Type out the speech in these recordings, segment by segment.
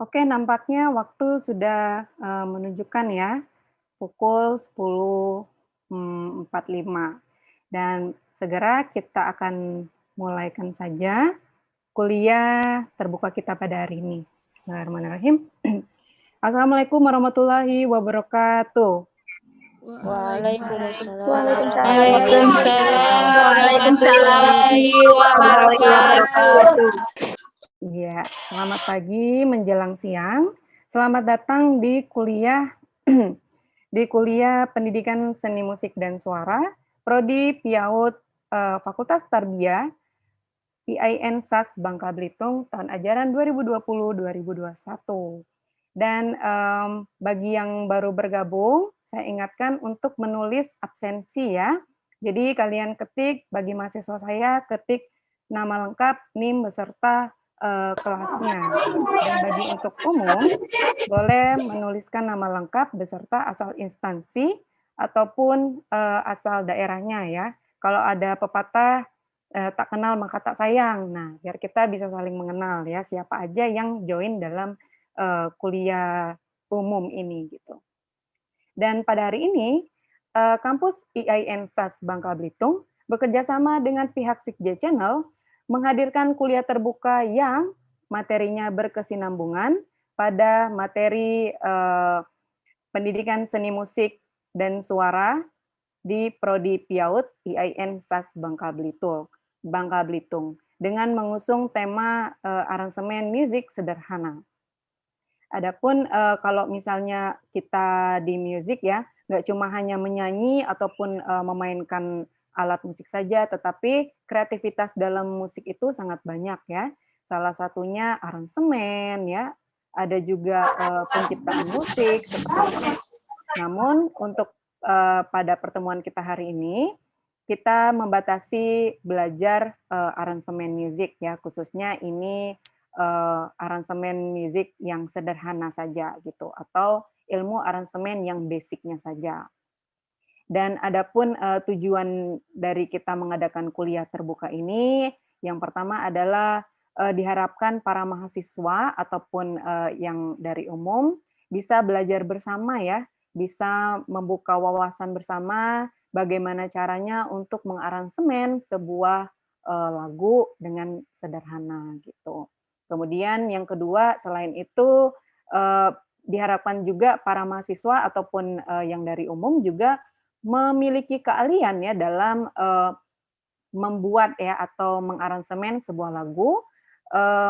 Oke, nampaknya waktu sudah menunjukkan ya, pukul 10.45. Dan segera kita akan mulaikan saja kuliah terbuka kita pada hari ini. Bismillahirrahmanirrahim. Assalamualaikum warahmatullahi wabarakatuh. Waalaikumsalam wabarakatuh. Ya, selamat pagi menjelang siang. Selamat datang di kuliah Pendidikan Seni Musik dan Suara, Prodi PIAUD Fakultas Tarbiyah, IAIN SAS Bangka Belitung tahun ajaran 2020-2021. Dan bagi yang baru bergabung, saya ingatkan untuk menulis absensi ya. Jadi kalian ketik, bagi mahasiswa saya, ketik nama lengkap, NIM beserta kelasnya. Dan bagi untuk umum, boleh menuliskan nama lengkap beserta asal instansi ataupun asal daerahnya ya. Kalau ada pepatah tak kenal maka tak sayang. Nah, biar kita bisa saling mengenal ya siapa aja yang join dalam kuliah umum ini gitu. Dan pada hari ini kampus IAIN SAS Bangka Belitung bekerja sama dengan pihak Sikj Channel menghadirkan kuliah terbuka yang materinya berkesinambungan pada materi pendidikan seni musik dan suara di Prodi PIAUD IAIN SAS Bangka Belitung dengan mengusung tema aransemen musik sederhana. Adapun kalau misalnya kita di musik ya, nggak cuma hanya menyanyi ataupun memainkan alat musik saja, tetapi kreativitas dalam musik itu sangat banyak ya. Salah satunya aransemen ya, ada juga penciptaan musik seperti itu. Namun untuk pada pertemuan kita hari ini, kita membatasi belajar aransemen musik ya, khususnya ini aransemen musik yang sederhana saja gitu, atau ilmu aransemen yang basicnya saja. Dan adapun tujuan dari kita mengadakan kuliah terbuka ini, yang pertama adalah diharapkan para mahasiswa ataupun yang dari umum bisa belajar bersama ya, bisa membuka wawasan bersama bagaimana caranya untuk mengaransemen sebuah lagu dengan sederhana gitu. Kemudian yang kedua, selain itu diharapkan juga para mahasiswa ataupun yang dari umum juga memiliki keahlian ya dalam membuat ya atau mengaransemen sebuah lagu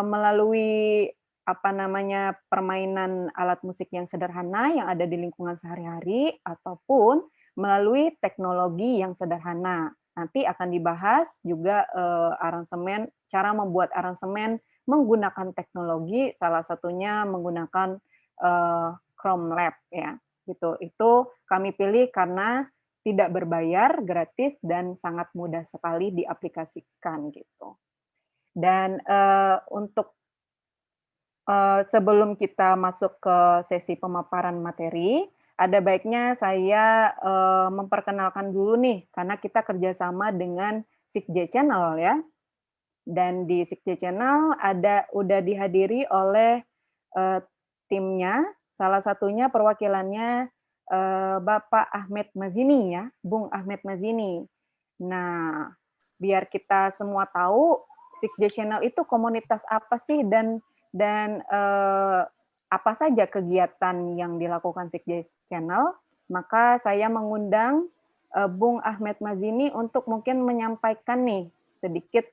melalui apa namanya permainan alat musik yang sederhana yang ada di lingkungan sehari-hari ataupun melalui teknologi yang sederhana. Nanti akan dibahas juga aransemen, cara membuat aransemen menggunakan teknologi, salah satunya menggunakan Chrome Lab ya. Gitu. Itu kami pilih karena tidak berbayar, gratis, dan sangat mudah sekali diaplikasikan gitu. Dan untuk sebelum kita masuk ke sesi pemaparan materi, ada baiknya saya memperkenalkan dulu nih, karena kita kerjasama dengan Sikj Channel ya. Dan di Sikj Channel udah dihadiri oleh timnya, salah satunya perwakilannya Bapak Ahmed Mazini ya, Bung Ahmed Mazini. Nah, biar kita semua tahu Sikj Channel itu komunitas apa sih dan apa saja kegiatan yang dilakukan Sikj Channel, maka saya mengundang Bung Ahmed Mazini untuk mungkin menyampaikan nih sedikit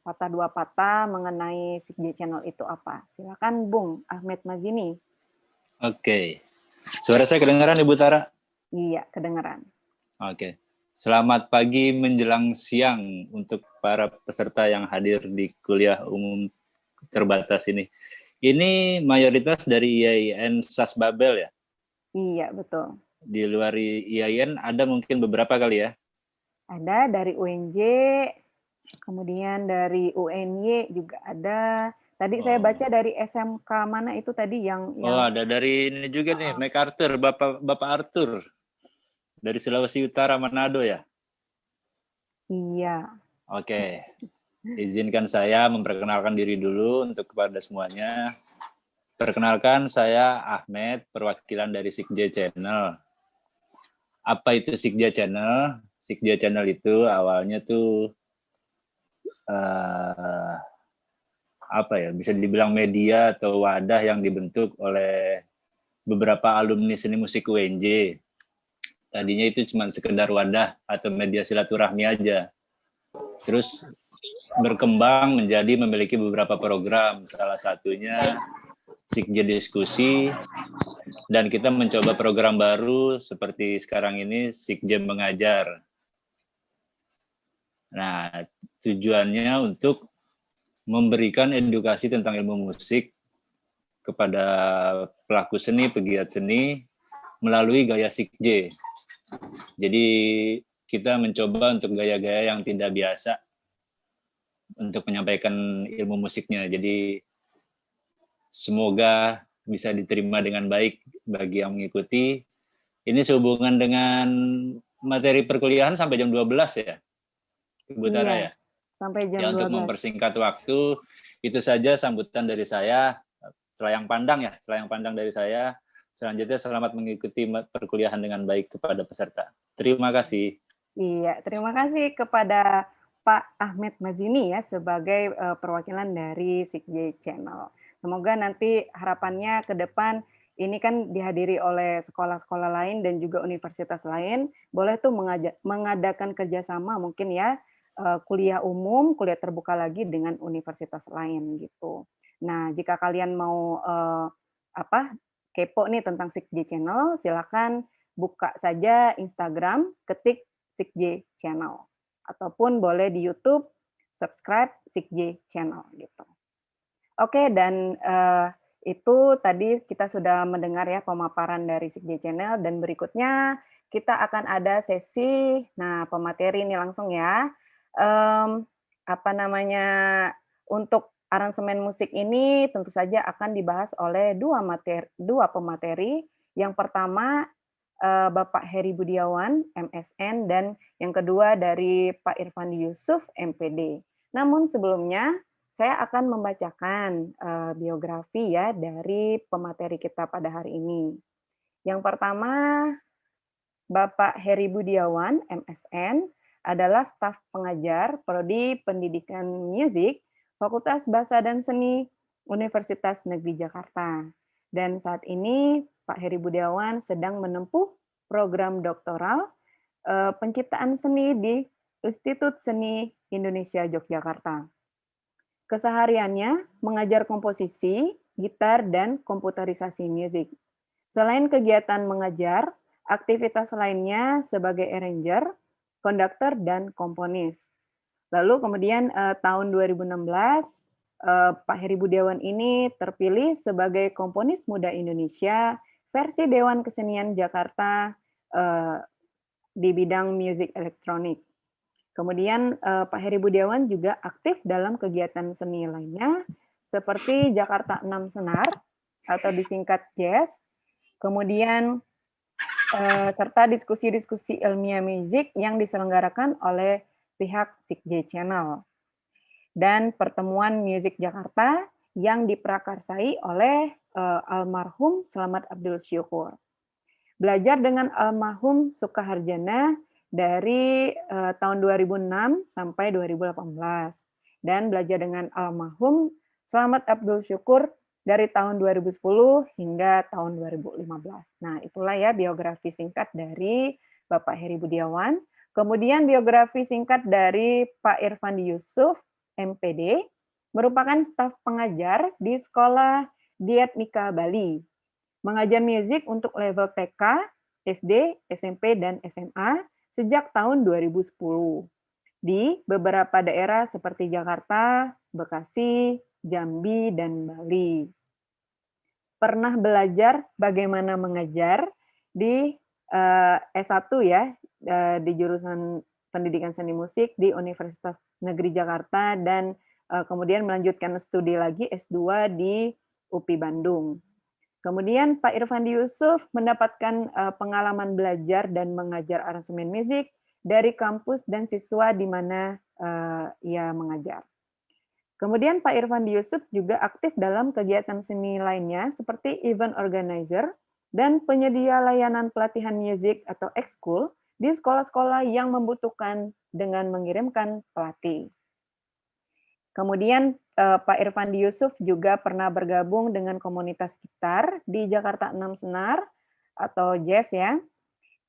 patah dua patah mengenai Sikj Channel itu apa. Silakan Bung Ahmed Mazini. Oke. Suara saya kedengaran Ibu Tara? Iya, kedengaran. Oke. Selamat pagi menjelang siang untuk para peserta yang hadir di kuliah umum terbatas ini. Ini mayoritas dari IAIN SAS Babel ya? Iya, betul. Di luar IAIN ada mungkin beberapa kali ya? Ada dari UNJ, kemudian dari UNY juga ada. Tadi saya baca dari SMK mana itu tadi yang ada dari ini juga nih, MacArthur, Bapak Arthur. Dari Sulawesi Utara, Manado ya? Iya. Oke. Izinkan saya memperkenalkan diri dulu untuk kepada semuanya. Perkenalkan, saya Ahmed, perwakilan dari Sikje Channel. Apa itu Sikje Channel? Sikje Channel itu awalnya tuh apa ya, bisa dibilang media atau wadah yang dibentuk oleh beberapa alumni seni musik UNJ. Tadinya itu cuma sekedar wadah atau media silaturahmi aja. Terus berkembang menjadi memiliki beberapa program, salah satunya Sikje Diskusi, dan kita mencoba program baru seperti sekarang ini Sikje Mengajar. Nah, tujuannya untuk memberikan edukasi tentang ilmu musik kepada pelaku seni, pegiat seni, melalui gaya Sikje. Jadi kita mencoba untuk gaya-gaya yang tidak biasa untuk menyampaikan ilmu musiknya. Jadi semoga bisa diterima dengan baik bagi yang mengikuti. Ini sehubungan dengan materi perkuliahan sampai jam 12 ya, Ibu Tara ya? Sampai jam ya, 12. Untuk mempersingkat waktu, itu saja sambutan dari saya. Selayang pandang dari saya. Selanjutnya selamat mengikuti perkuliahan dengan baik kepada peserta. Terima kasih. Iya, terima kasih kepada Pak Ahmed Mazini ya sebagai perwakilan dari Sikje Channel. Semoga nanti harapannya ke depan ini kan dihadiri oleh sekolah-sekolah lain dan juga universitas lain, boleh tuh mengadakan kerjasama mungkin ya, kuliah umum, kuliah terbuka lagi dengan universitas lain gitu. Nah, jika kalian mau kepo nih tentang Sikje Channel, silakan buka saja Instagram, ketik Sikje Channel, ataupun boleh di YouTube subscribe Sikje Channel gitu. Oke, dan itu tadi kita sudah mendengar ya pemaparan dari Sikje Channel, dan berikutnya kita akan ada sesi, nah pemateri ini langsung ya, untuk aransemen musik ini tentu saja akan dibahas oleh dua pemateri. Yang pertama Bapak Heri Budiawan, MSN, dan yang kedua dari Pak Irfandi Yusuf, MPD. Namun sebelumnya, saya akan membacakan biografi ya dari pemateri kita pada hari ini. Yang pertama, Bapak Heri Budiawan, MSN, adalah staf pengajar Prodi Pendidikan Musik, Fakultas Bahasa dan Seni, Universitas Negeri Jakarta. Dan saat ini Pak Heri Budiawan sedang menempuh program doktoral penciptaan seni di Institut Seni Indonesia Yogyakarta. Kesehariannya mengajar komposisi, gitar, dan komputerisasi musik. Selain kegiatan mengajar, aktivitas lainnya sebagai arranger, konduktor, dan komponis. Lalu kemudian tahun 2016, Pak Heri Budiawan ini terpilih sebagai komponis muda Indonesia versi Dewan Kesenian Jakarta di bidang musik elektronik. Kemudian Pak Heri Budiawan juga aktif dalam kegiatan seni lainnya seperti Jakarta 6 Senar atau disingkat JAS, kemudian serta diskusi-diskusi ilmiah musik yang diselenggarakan oleh pihak Sikje Channel, dan pertemuan musik Jakarta yang diprakarsai oleh almarhum Slamet Abdul Syukur. Belajar dengan almarhum Sukaharjana dari tahun 2006 sampai 2018, dan belajar dengan almarhum Slamet Abdul Syukur dari tahun 2010 hingga tahun 2015. Nah, itulah ya biografi singkat dari Bapak Heri Budiawan. Kemudian biografi singkat dari Pak Irfandi Yusuf, MPD, merupakan staf pengajar di Sekolah Diatmika Bali. Mengajar musik untuk level TK, SD, SMP, dan SMA sejak tahun 2010 di beberapa daerah seperti Jakarta, Bekasi, Jambi, dan Bali. Pernah belajar bagaimana mengajar di S1 ya, di jurusan Pendidikan Seni Musik di Universitas Negeri Jakarta, dan kemudian melanjutkan studi lagi S2 di UPI Bandung. Kemudian Pak Irfandi Yusuf mendapatkan pengalaman belajar dan mengajar aransemen musik dari kampus dan siswa di mana ia mengajar. Kemudian Pak Irfandi Yusuf juga aktif dalam kegiatan seni lainnya seperti event organizer dan penyedia layanan pelatihan musik atau ekskul di sekolah-sekolah yang membutuhkan dengan mengirimkan pelatih. Kemudian Pak Irfandi Yusuf juga pernah bergabung dengan komunitas gitar di Jakarta 6 Senar atau Jazz ya.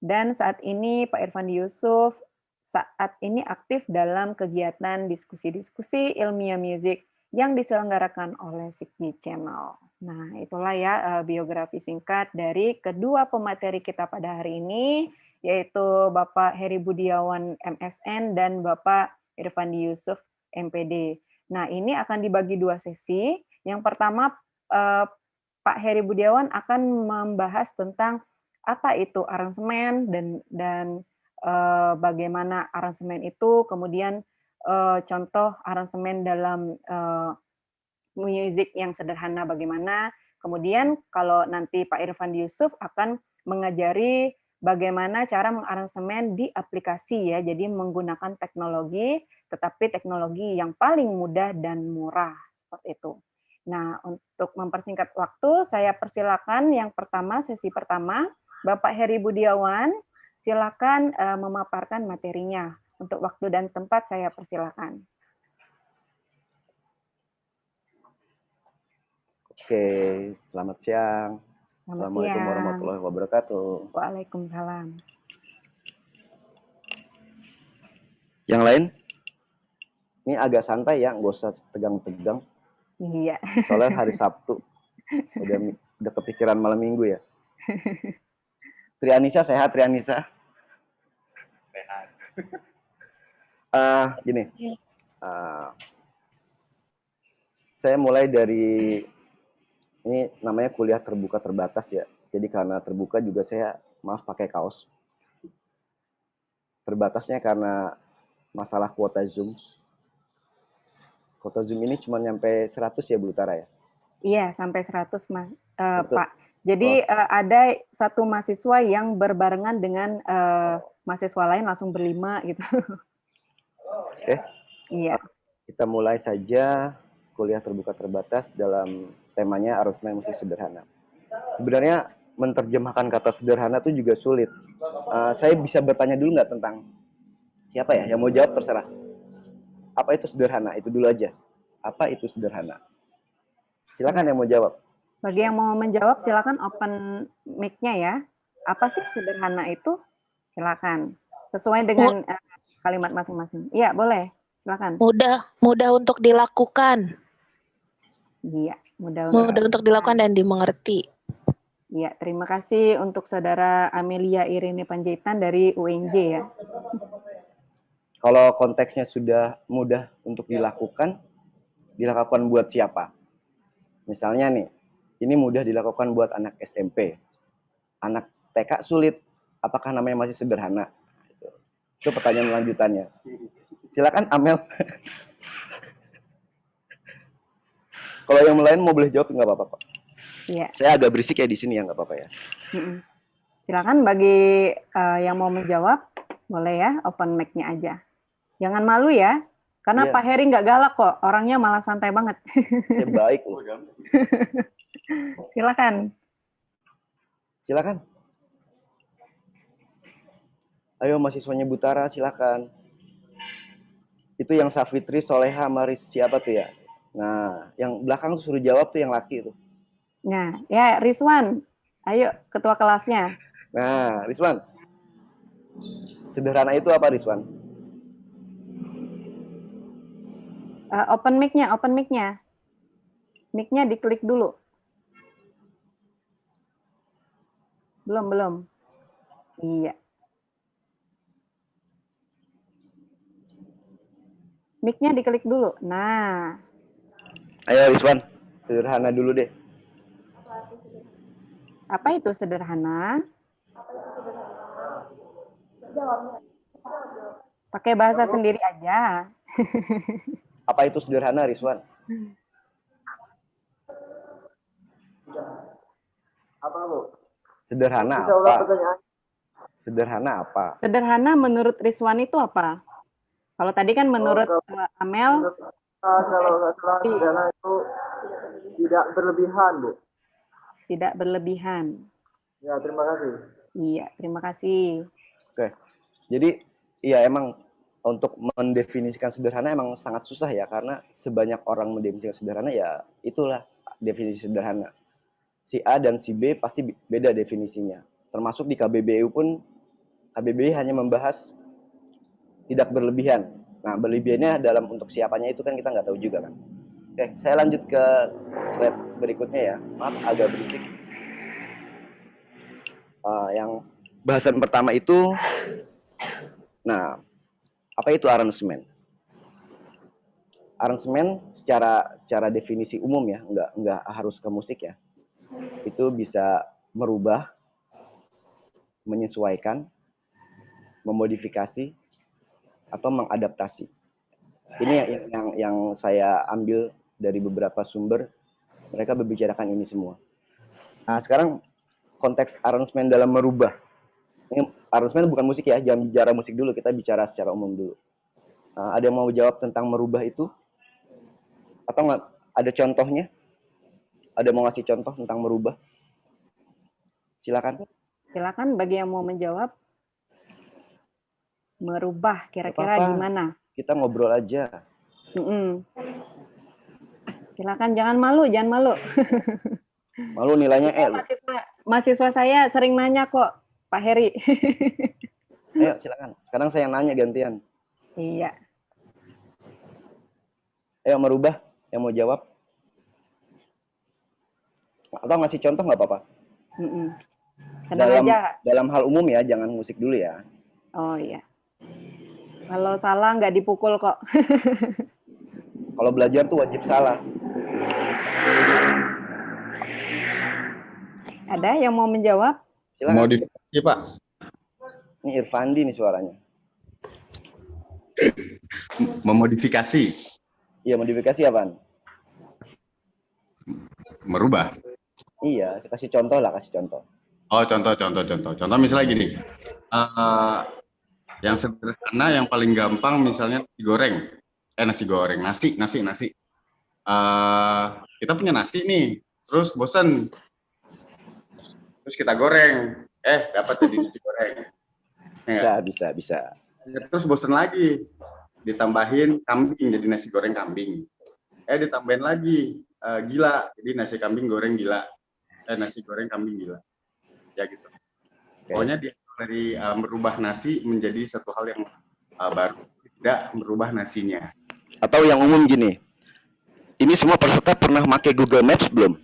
Dan saat ini Pak Irfandi Yusuf saat ini aktif dalam kegiatan diskusi-diskusi ilmiah musik yang diselenggarakan oleh Signi Channel. Nah, itulah ya biografi singkat dari kedua pemateri kita pada hari ini, yaitu Bapak Heri Budiawan MSN dan Bapak Irfandi Yusuf MPD. Nah, ini akan dibagi dua sesi. Yang pertama, Pak Heri Budiawan akan membahas tentang apa itu aransemen dan bagaimana aransemen itu, kemudian contoh aransemen dalam musik yang sederhana bagaimana. Kemudian kalau nanti Pak Irfandi Yusuf akan mengajari bagaimana cara mengaransemen di aplikasi ya, jadi menggunakan teknologi, tetapi teknologi yang paling mudah dan murah seperti itu. Nah, untuk mempersingkat waktu, saya persilakan yang pertama, sesi pertama, Bapak Heri Budiawan, silakan memaparkan materinya. Untuk waktu dan tempat saya persilakan. Oke, selamat siang. Assalamualaikum warahmatullahi wabarakatuh. Waalaikumsalam. Yang lain? Ini agak santai ya, nggak usah tegang-tegang. Iya. Soalnya hari Sabtu. Udah kepikiran malam minggu ya. Trianisa sehat, Trianisa? Sehat. Gini. Saya mulai dari ini namanya kuliah terbuka terbatas ya. Jadi karena terbuka juga saya pakai kaos. Terbatasnya karena masalah kuota Zoom. Kuota Zoom ini cuma nyampe 100 ya Bu Tara ya? Iya, sampai 100 Pak. Jadi ada satu mahasiswa yang berbarengan dengan mahasiswa lain langsung berlima gitu. Oke. Iya. Kita mulai saja kuliah terbuka terbatas dalam temanya aransemen musik sederhana. Sebenarnya menerjemahkan kata sederhana itu juga sulit. Saya bisa bertanya dulu nggak tentang siapa ya yang mau jawab terserah. Apa itu sederhana? Itu dulu aja. Apa itu sederhana? Silakan yang mau jawab. Bagi yang mau menjawab silakan open mic-nya ya. Apa sih sederhana itu? Silakan. Sesuai dengan kalimat masing-masing. Iya, boleh. Silakan. Mudah untuk dilakukan. Iya, mudah untuk dilakukan dan dimengerti. Iya, terima kasih untuk saudara Amelia Irene Panjaitan dari UNJ ya. Kalau konteksnya sudah mudah untuk dilakukan buat siapa? Misalnya nih, ini mudah dilakukan buat anak SMP. Anak TK sulit, apakah namanya masih sederhana? Itu pertanyaan lanjutannya. Silakan Amel. Kalau yang lain mau boleh jawab nggak apa-apa, Pak. Iya. Saya agak berisik ya di sini ya, nggak apa-apa ya. Silakan bagi yang mau menjawab, boleh ya, open mic-nya aja. Jangan malu ya, karena Pak Heri nggak galak kok, orangnya malah santai banget. Saya baik loh. Silakan. Silakan. Ayo mahasiswanya Butara, silakan. Itu yang Safitri, Soleha, Maris, siapa tuh ya? Nah, yang belakang tuh suruh jawab tuh yang laki tuh. Nah, ya Rizwan, ayo ketua kelasnya. Nah, Rizwan. Sederhana itu apa, Rizwan? Open mic-nya, open mic-nya. Mic-nya diklik dulu. Belum. Iya. Mic-nya diklik dulu. Nah. Ayo Rizwan, sederhana dulu deh. Apa itu sederhana? Pakai bahasa sendiri aja. Apa itu sederhana, Rizwan? Apa, Bu? Sederhana apa? Sederhana apa? Sederhana menurut Rizwan itu apa? Kalau tadi kan menurut Amel Kalau nggak salah sederhana itu tidak berlebihan, Bu. Tidak berlebihan. Ya, terima kasih. Iya, terima kasih. Oke. Jadi iya emang untuk mendefinisikan sederhana emang sangat susah ya, karena sebanyak orang mendefinisikan sederhana ya itulah definisi sederhana. Si A dan si B pasti beda definisinya. Termasuk di KBBI pun, KBBI hanya membahas tidak berlebihan. Nah, berlebihannya dalam untuk siapanya itu kan kita nggak tahu juga kan. Oke, saya lanjut ke slide berikutnya ya. Maaf agak berisik. Yang bahasan pertama itu, nah, apa itu aransemen? Aransemen secara definisi umum ya, nggak harus ke musik ya. Itu bisa merubah, menyesuaikan, memodifikasi, atau mengadaptasi. Ini yang saya ambil dari beberapa sumber, mereka berbicarakan ini semua. Nah, sekarang konteks aransemen dalam merubah. Ini aransemen bukan musik ya, jangan bicara musik dulu, kita bicara secara umum dulu. Ada yang mau jawab tentang merubah itu? Atau nggak ada contohnya? Ada yang mau ngasih contoh tentang merubah? Silakan. Silakan bagi yang mau menjawab. Merubah kira-kira gimana? Kita ngobrol aja. Silakan, jangan malu, jangan malu. Malu nilainya E. Mahasiswa saya sering nanya kok, Pak Heri. Ayo silakan. Sekarang saya yang nanya gantian. Iya. Ayo merubah, yang mau jawab. Atau ngasih contoh nggak apa-apa. Dalam hal umum ya, jangan musik dulu ya. Oh iya. Kalau salah nggak dipukul kok. Kalau belajar tuh wajib salah. Ada yang mau menjawab? Silakan. Modifikasi, Pak. Ini Irfandi nih suaranya. Memodifikasi. Iya, modifikasi apaan? Merubah. Iya, kasih contoh lah, kasih contoh. Oh, contoh. Contoh misalnya gini. Yang sederhana, yang paling gampang misalnya nasi goreng. Nasi. Kita punya nasi nih, terus bosan. Terus kita goreng. Dapat jadi nasi goreng. Bisa. Terus bosan lagi. Ditambahin kambing jadi nasi goreng kambing. Ditambahin lagi gila, jadi nasi kambing goreng gila. Nasi goreng kambing gila. Ya gitu. Pokoknya dari merubah nasi menjadi satu hal yang baru, tidak merubah nasinya. Atau yang umum gini, ini semua peserta pernah pakai Google Maps belum?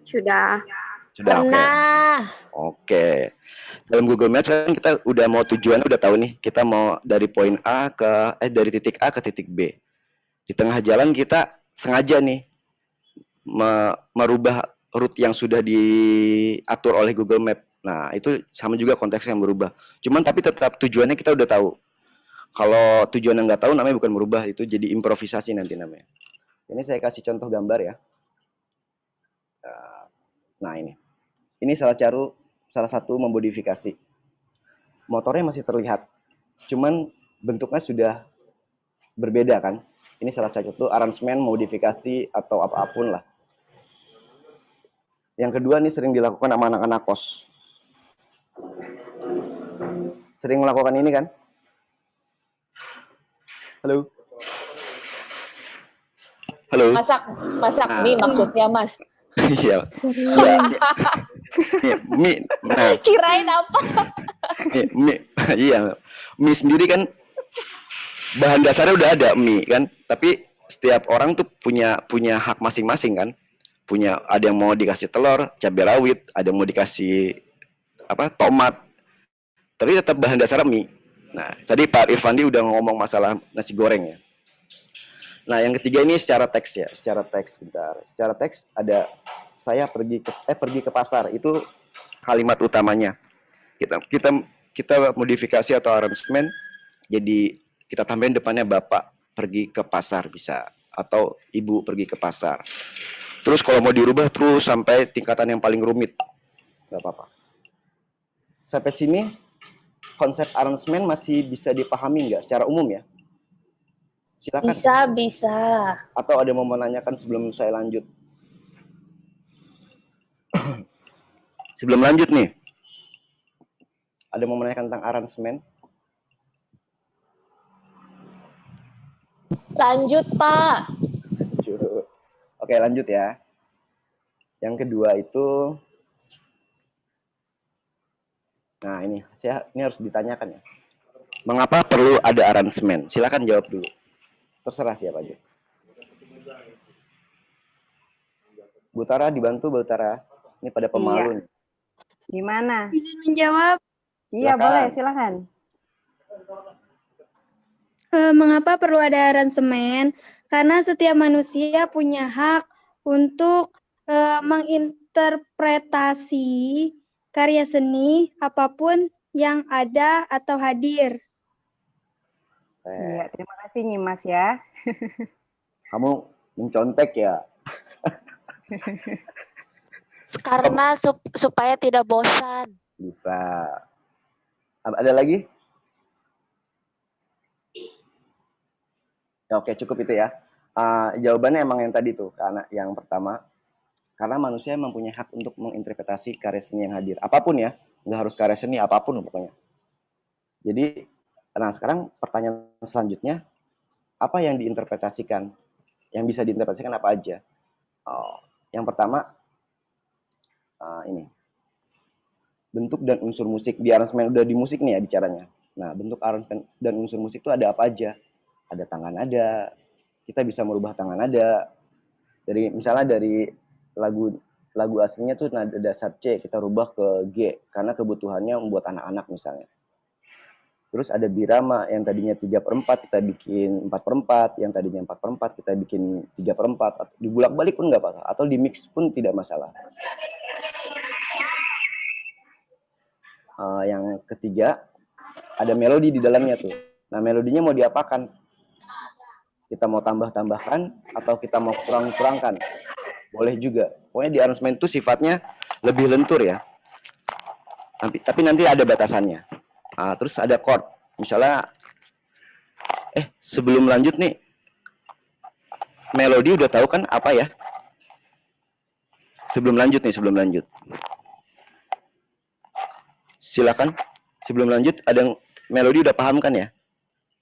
Sudah. Pernah. Oke. Dalam Google Maps kan kita udah mau tujuannya udah tahu nih, kita mau dari poin A dari titik A ke titik B. Di tengah jalan kita sengaja nih merubah rute yang sudah diatur oleh Google Map. Nah, itu sama juga konteksnya yang berubah. Cuman tapi tetap tujuannya kita udah tahu. Kalau tujuannya nggak tahu namanya bukan merubah, itu jadi improvisasi nanti namanya. Ini saya kasih contoh gambar ya. Nah, ini salah satu memodifikasi. Motornya masih terlihat. Cuman bentuknya sudah berbeda kan. Ini salah satu aransemen, modifikasi atau apapun lah. Yang kedua nih sering dilakukan sama anak-anak kos. Sering melakukan ini kan? Halo? Masak mie maksudnya, Mas. Iya. Mie. Nah, Kirain apa? Iya. Mie sendiri kan bahan dasarnya udah ada mie kan, tapi setiap orang tuh punya hak masing-masing kan. Ada yang mau dikasih telur, cabai rawit, ada yang mau dikasih tomat. Tapi tetap bahan dasar mie. Nah, tadi Pak Irfandi udah ngomong masalah nasi goreng ya. Nah, yang ketiga ini secara teks ya, secara teks ada saya pergi ke pasar, itu kalimat utamanya. Kita modifikasi atau aransemen, jadi kita tambahin depannya Bapak pergi ke pasar bisa, atau Ibu pergi ke pasar. Terus kalau mau dirubah terus sampai tingkatan yang paling rumit, nggak apa-apa. Sampai sini konsep aransemen masih bisa dipahami nggak secara umum ya? Silakan. Bisa. Atau ada mau menanyakan sebelum saya lanjut? Sebelum lanjut nih, ada mau menanyakan tentang aransemen? Lanjut, Pak. Oke, lanjut ya. Yang kedua itu, nah ini harus ditanyakan ya. Mengapa perlu ada aransemen? Silakan jawab dulu. Terserah siapa aja. Bu Tara dibantu, Bu Tara. Ini pada pemalu nih. Gimana? Izin menjawab, Iya, Silakan. boleh, silakan. mengapa perlu ada aransemen? Karena setiap manusia punya hak untuk menginterpretasi karya seni apapun yang ada atau hadir. Iya, terima kasih Nyimas ya. Kamu mencontek ya? Karena supaya tidak bosan. Bisa. Ada lagi? Ya, oke, cukup itu ya. Jawabannya emang yang tadi tuh, karena yang pertama, karena manusia mempunyai hak untuk menginterpretasi karya seni yang hadir. Apapun ya, nggak harus karya seni, apapun pokoknya. Jadi, nah sekarang pertanyaan selanjutnya, apa yang diinterpretasikan? Yang bisa diinterpretasikan apa aja? Yang pertama, ini. Bentuk dan unsur musik. Di aransemen udah di musik nih ya bicaranya. Nah, bentuk aransemen dan unsur musik itu ada apa aja? Ada tangan nada, kita bisa merubah tangan nada. Misalnya dari lagu aslinya tuh nada dasar C, kita rubah ke G karena kebutuhannya membuat anak-anak misalnya. Terus ada birama yang tadinya 3/4 kita bikin 4/4, yang tadinya 4/4 kita bikin 3/4, dibulak-balik pun nggak apa-apa, atau di mix pun tidak masalah. Yang ketiga, ada melodi di dalamnya tuh. Nah, melodinya mau diapakan? Kita mau tambah-tambahkan atau kita mau kurang-kurangkan? Boleh juga. Pokoknya di aransemen itu sifatnya lebih lentur ya. Tapi nanti ada batasannya. Terus ada chord. Misalnya, sebelum lanjut nih, melodi udah tahu kan apa ya? Sebelum lanjut. Silakan. Sebelum lanjut, ada yang melodi udah paham kan ya?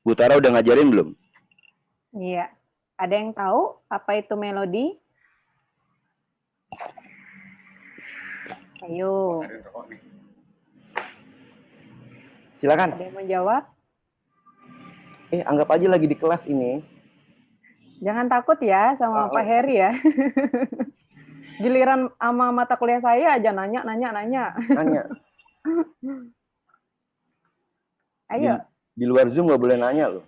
Bu Tara udah ngajarin belum? Iya. Ada yang tahu apa itu melodi? Ayo. Silakan. Ada yang menjawab? Anggap aja lagi di kelas ini. Jangan takut ya sama Pak Heri ya. Giliran sama mata kuliah saya aja nanya. Nanya. Ayo. Di luar Zoom nggak boleh nanya loh.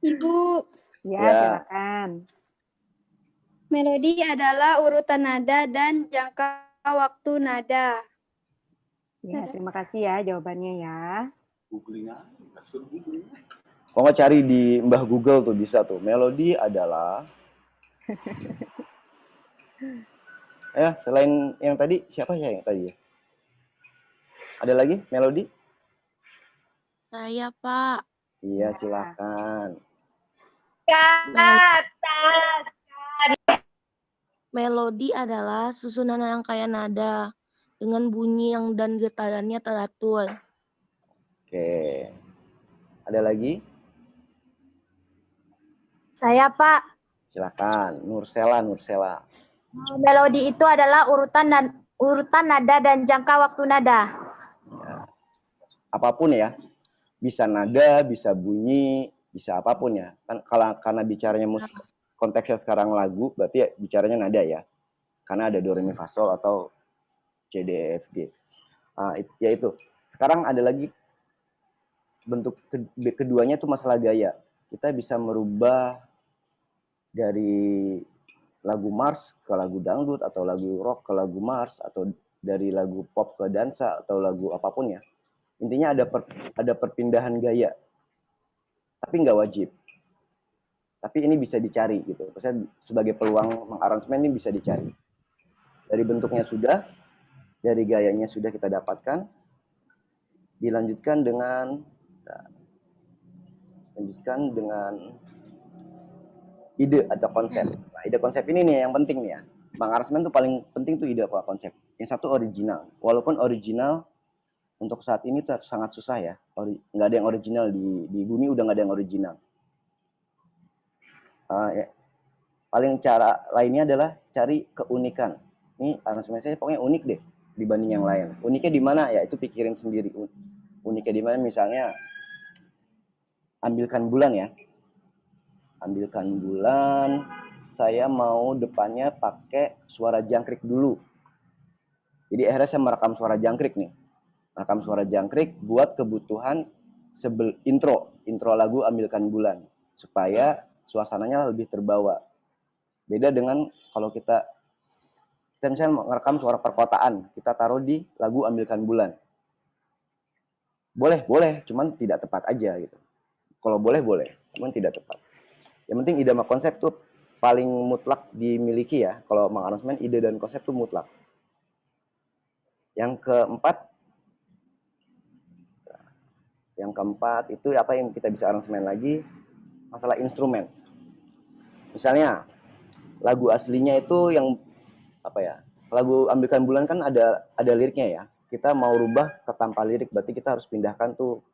Ibu. Ya, silakan. Melodi adalah urutan nada dan jangka waktu nada. Ya, terima kasih ya jawabannya ya. Kalau nggak cari di Mbah Google tuh bisa tuh. Melodi adalah selain yang tadi, siapa ya yang tadi ya? Ada lagi melodi? Saya, Pak. Iya, silakan. Melodi adalah susunan rangkaian nada dengan bunyi dan getarannya teratur. Oke. Ada lagi? Saya, Pak. Silakan, Nursela. Melodi itu adalah urutan nada dan jangka waktu nada. Ya. Apapun ya. Bisa nada, bisa bunyi, bisa apapun ya. Kan karena bicaranya musik, konteksnya sekarang lagu, berarti ya bicaranya nada ya. Karena ada do re mi fa sol atau C D E F G. Ya itu. Sekarang ada lagi bentuk keduanya itu masalah gaya. Kita bisa merubah dari lagu Mars ke lagu dangdut, atau lagu rock ke lagu Mars, atau dari lagu pop ke dansa, atau lagu apapun ya. Intinya ada perpindahan gaya, tapi nggak wajib. Tapi ini bisa dicari gitu. Maksudnya sebagai peluang mengaransemen ini bisa dicari. Dari bentuknya sudah, dari gayanya sudah kita dapatkan, dilanjutkan dengan lanjutkan dengan ide atau konsep. Nah, ide konsep ini nih yang penting nih ya. Mengaransemen tuh paling penting tuh ide apa konsep. Yang satu original. Walaupun original untuk saat ini tuh sangat susah ya. Nggak ada yang original di bumi, udah nggak ada yang original. Ya. Paling cara lainnya adalah cari keunikan. Ini aransemen saya pokoknya unik deh dibanding yang lain. Uniknya di mana ya? Itu pikirin sendiri. Uniknya di mana? Misalnya ambilkan bulan ya. Ambilkan bulan, saya mau depannya pakai suara jangkrik dulu. Jadi akhirnya saya merekam suara jangkrik nih. Merekam suara jangkrik buat kebutuhan intro lagu Ambilkan Bulan. Supaya suasananya lebih terbawa. Beda dengan kalau kita misalnya merekam suara perkotaan, kita taruh di lagu Ambilkan Bulan. Boleh, cuman tidak tepat aja gitu. Kalau boleh, cuman tidak tepat. Yang penting ide sama konsep tuh paling mutlak dimiliki ya. Kalau mengaransemen ide dan konsep tuh mutlak. Yang keempat itu apa yang kita bisa aransemen lagi? Masalah instrumen. Misalnya lagu aslinya itu yang apa ya? Lagu Ambilkan Bulan kan ada liriknya ya. Kita mau rubah ke tanpa lirik, berarti kita harus pindahkan tuh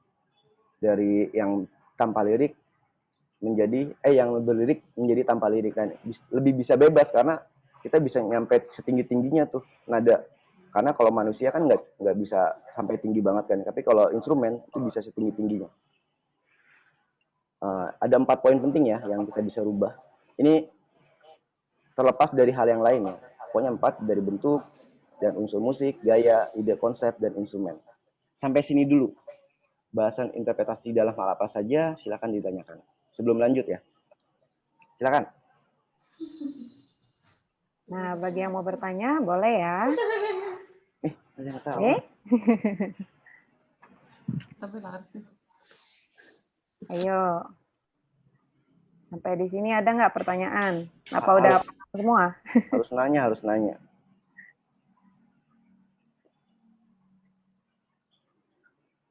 dari yang tanpa lirik menjadi yang berlirik menjadi tanpa lirik kan. Lebih bisa bebas karena kita bisa nyampe setinggi-tingginya tuh nada. Karena kalau manusia kan nggak bisa sampai tinggi banget kan. Tapi kalau instrumen itu bisa setinggi-tingginya. Ada 4 poin penting ya yang kita bisa rubah. Ini terlepas dari hal yang lain ya. Pokoknya 4 dari bentuk dan unsur musik, gaya, ide konsep, dan instrumen. Sampai sini dulu. Bahasan interpretasi dalam hal apa saja silakan ditanyakan. Sebelum lanjut ya. Silakan. Nah, bagi yang mau bertanya, boleh ya. Ada yang tahu. Ayo. Sampai di sini ada nggak pertanyaan? Apa udah semua? Harus nanya.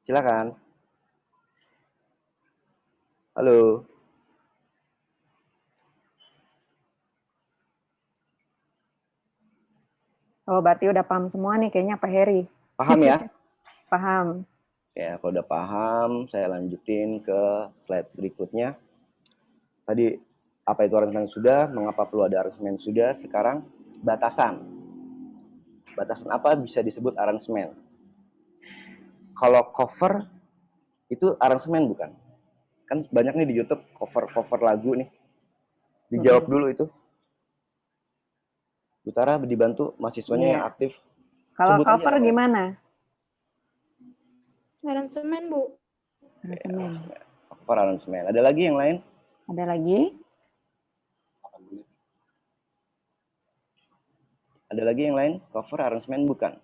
Silakan. Halo. Oh, berarti udah paham semua nih kayaknya Pak Heri. Paham ya? Paham. Ya, kalau udah paham, saya lanjutin ke slide berikutnya. Tadi apa itu aransemen sudah, mengapa perlu ada aransemen sudah, sekarang batasan. Batasan apa bisa disebut aransemen? Kalau cover itu aransemen bukan? Kan banyak nih di YouTube cover lagu nih. Dijawab dulu itu. Butara dibantu mahasiswanya yang aktif. Kalau cover gimana? Aransemen, Bu. Aransemen. Cover aransemen. Ada lagi yang lain? Ada lagi? Ada lagi yang lain? Cover aransemen bukan?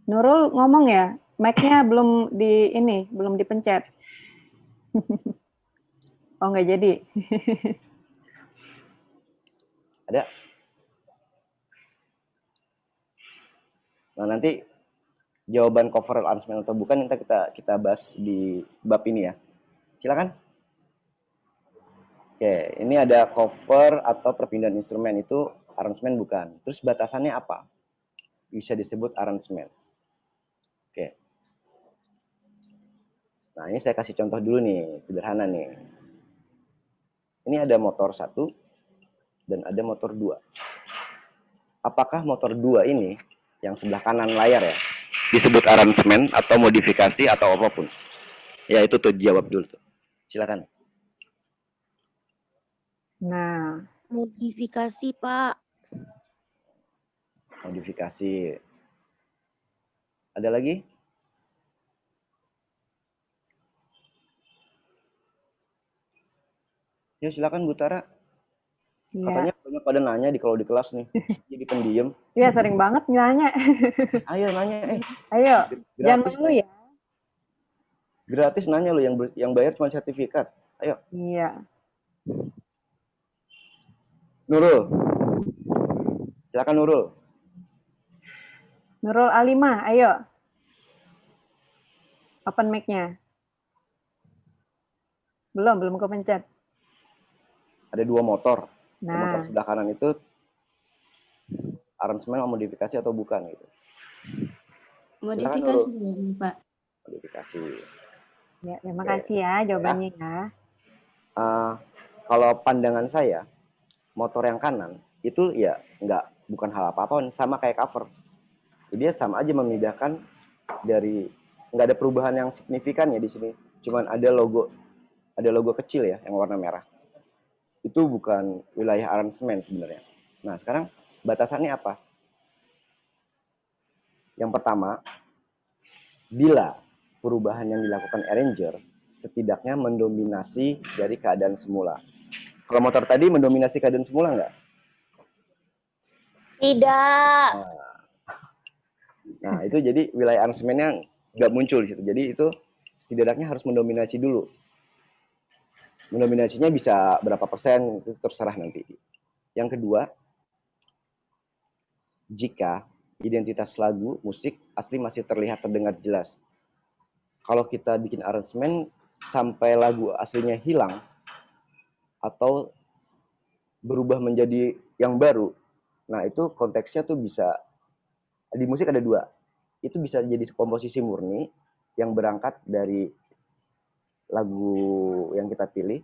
Nurul ngomong ya? Mic-nya belum belum dipencet. Oh, nggak jadi. Ada? Nah, nanti jawaban cover aransemen atau bukan nanti kita bahas di bab ini ya. Silakan. Oke, ini ada cover atau perpindahan instrumen itu aransemen bukan. Terus batasannya apa? Bisa disebut aransemen. Oke. Nah, ini saya kasih contoh dulu nih, sederhana nih. Ini ada motor 1 dan ada motor 2. Apakah motor 2 ini yang sebelah kanan layar ya disebut aransemen atau modifikasi atau apapun? Ya itu tuh jawab dulu tuh. Silakan. Nah, Modifikasi, Pak. Modifikasi. Ada lagi? Ya silakan Butara. iya. Katanya banyak pada nanya kalau di kelas nih. Jadi pendiam. Iya, sering banget nanya. Ayo nanya. Ayo, jangan Gratis dulu ya. Gratis nanya lo, yang bayar cuma sertifikat. Ayo. Iya. Nurul. Silakan Nurul. Nurul Alimah, ayo. Open mic-nya. Belum kepencet. Ada 2 motor. Yang motor Nah, sebelah kanan itu aransemen modifikasi atau bukan gitu. Modifikasi ya, Pak. Modifikasi. ya, terima Oke. kasih ya jawabannya ya. Kalau pandangan saya, motor yang kanan itu ya bukan hal apa-apa, sama kayak cover. Jadi dia sama aja memindahkan dari, nggak ada perubahan yang signifikan ya di sini. Cuman ada logo kecil ya yang warna merah. Itu bukan wilayah aransemen sebenarnya. Nah, sekarang batasannya apa? Yang pertama, bila perubahan yang dilakukan arranger setidaknya mendominasi dari keadaan semula. Kalau motor tadi mendominasi keadaan semula nggak? Tidak. Nah, itu jadi wilayah aransemennya nggak muncul di situ. Jadi itu setidaknya harus mendominasi dulu. Mendominasinya bisa berapa persen, itu terserah nanti. Yang kedua, jika identitas lagu, musik asli masih terlihat terdengar jelas. Kalau kita bikin aransemen sampai lagu aslinya hilang atau berubah menjadi yang baru, nah itu konteksnya tuh bisa, di musik ada 2. Itu bisa jadi komposisi murni yang berangkat dari lagu yang kita pilih,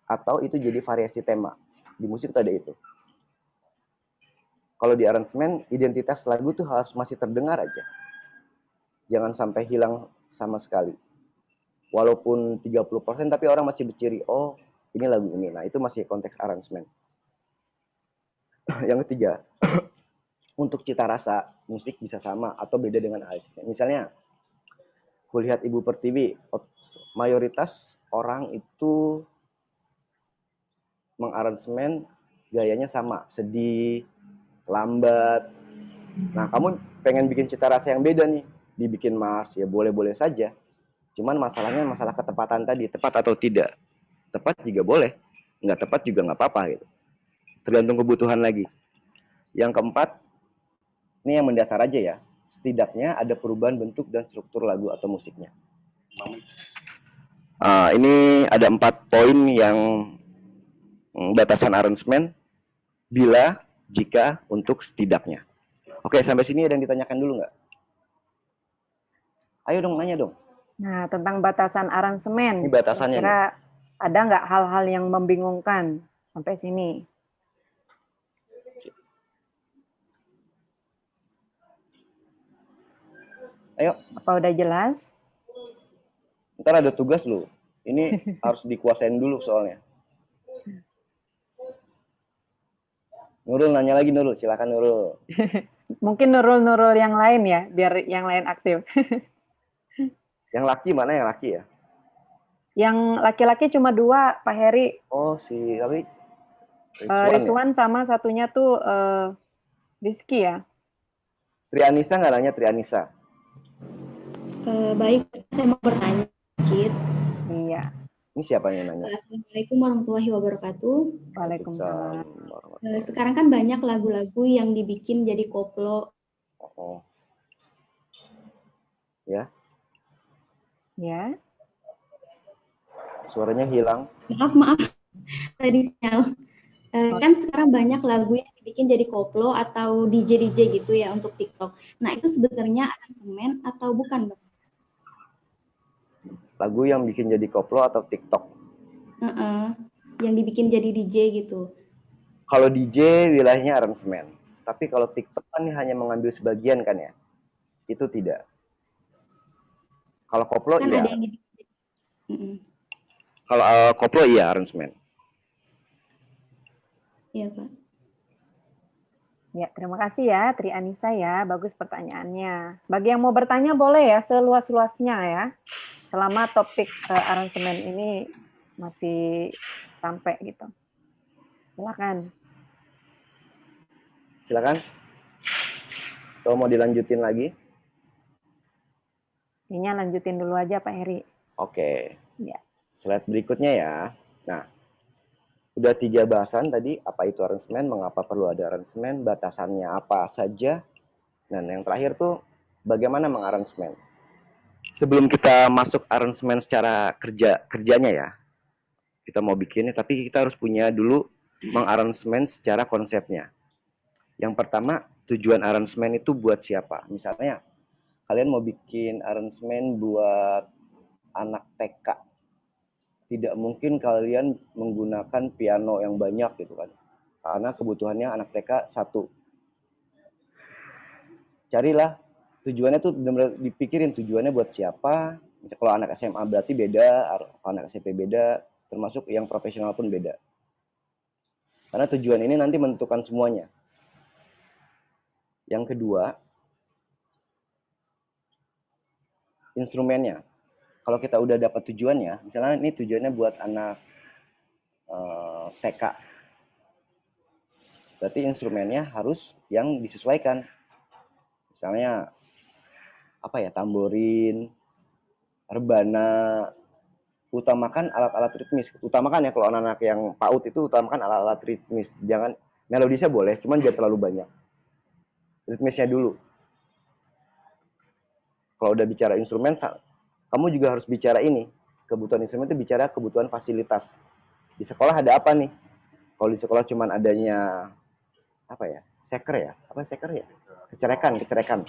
atau itu jadi variasi tema. Di musik tuh ada itu. Kalau di aransemen, identitas lagu tuh harus masih terdengar aja. Jangan sampai hilang sama sekali. Walaupun 30%, tapi orang masih berciri, oh ini lagu ini. Nah, itu masih konteks aransemen. Yang ketiga, untuk cita rasa, musik bisa sama atau beda dengan aransemen. Misalnya, kulihat Ibu Pertiwi, mayoritas orang itu mengaransemen gayanya sama, sedih, lambat. Nah, kamu pengen bikin cita rasa yang beda nih, dibikin Mars, ya boleh-boleh saja. Cuman masalahnya masalah ketepatan tadi, tepat atau tidak. Tepat juga boleh, nggak tepat juga nggak apa-apa gitu. Tergantung kebutuhan lagi. Yang keempat, ini yang mendasar aja ya, setidaknya ada perubahan bentuk dan struktur lagu atau musiknya. Ini ada 4 poin yang batasan aransemen, bila, jika, untuk, setidaknya. Oke, sampai sini ada yang ditanyakan dulu nggak? Ayo dong, nanya dong. Nah, tentang batasan aransemen. Ini batasannya Kira ada nggak hal-hal yang membingungkan sampai sini? Ayo. Apa udah jelas? Ntar ada tugas lu. Ini harus dikuasain dulu soalnya. Nurul nanya lagi, Nurul. Silakan Nurul. Mungkin Nurul yang lain ya, biar yang lain aktif. Yang laki mana yang laki ya? Yang laki-laki cuma 2, Pak Heri. Oh, si tapi Rizwan ya? Sama satunya tuh Rizky ya. Trianisa nggak nanya, Trianisa? Baik, saya mau bertanya sedikit. Iya. Ini siapa yang nanya? Assalamualaikum warahmatullahi wabarakatuh. Waalaikumsalam. Sekarang kan banyak lagu-lagu yang dibikin jadi koplo. Oh. Ya. Ya. Suaranya hilang. Maaf. Tadi sinyal. Kan sekarang banyak lagu yang dibikin jadi koplo atau DJ gitu ya untuk TikTok. Nah, itu sebenarnya aransemen atau bukan, Bang? Lagu yang bikin jadi koplo atau TikTok? Yang dibikin jadi DJ gitu. Kalau DJ wilayahnya aransemen. Tapi kalau TikTok kan hanya mengambil sebagian kan ya? Itu tidak. Kalau koplo kan iya. Ada yang Kalau koplo iya aransemen. Iya, Pak. Ya, terima kasih ya Tri Anissa ya. Bagus pertanyaannya. Bagi yang mau bertanya boleh ya seluas-luasnya ya. Selama topik aransemen ini masih sampai gitu. Silakan. Kalau mau dilanjutin lagi? Kayaknya lanjutin dulu aja Pak Heri. Oke. Ya. Slide berikutnya ya. Nah, udah 3 bahasan tadi, apa itu aransemen, mengapa perlu ada aransemen, batasannya apa saja, dan yang terakhir tuh bagaimana mengaransemen. sebelum kita masuk aransemen secara kerjanya ya, kita mau bikinnya, tapi kita harus punya dulu mengaransemen secara konsepnya. Yang pertama, tujuan aransemen itu buat siapa? Misalnya, kalian mau bikin aransemen buat anak TK. Tidak mungkin kalian menggunakan piano yang banyak gitu kan. Karena kebutuhannya anak TK 1. Carilah tujuannya tuh benar-benar dipikirin tujuannya buat siapa. Kalau anak SMA berarti beda, kalau anak SMP beda, termasuk yang profesional pun beda. Karena tujuan ini nanti menentukan semuanya. Yang kedua, instrumennya. Kalau kita udah dapat tujuannya, misalnya ini tujuannya buat anak TK. Berarti instrumennya harus yang disesuaikan. Misalnya apa ya, tamborin, rebana, utamakan alat-alat ritmis. Utamakan ya, kalau anak-anak yang PAUD itu utamakan alat-alat ritmis. Jangan melodisnya boleh, cuman jangan terlalu banyak. Ritmisnya dulu. Kalau udah bicara instrumen, kamu juga harus bicara ini. Kebutuhan instrumen itu bicara kebutuhan fasilitas. Di sekolah ada apa nih? Kalau di sekolah cuman adanya apa ya? Seker ya? Apa seker ya? Kecerekan.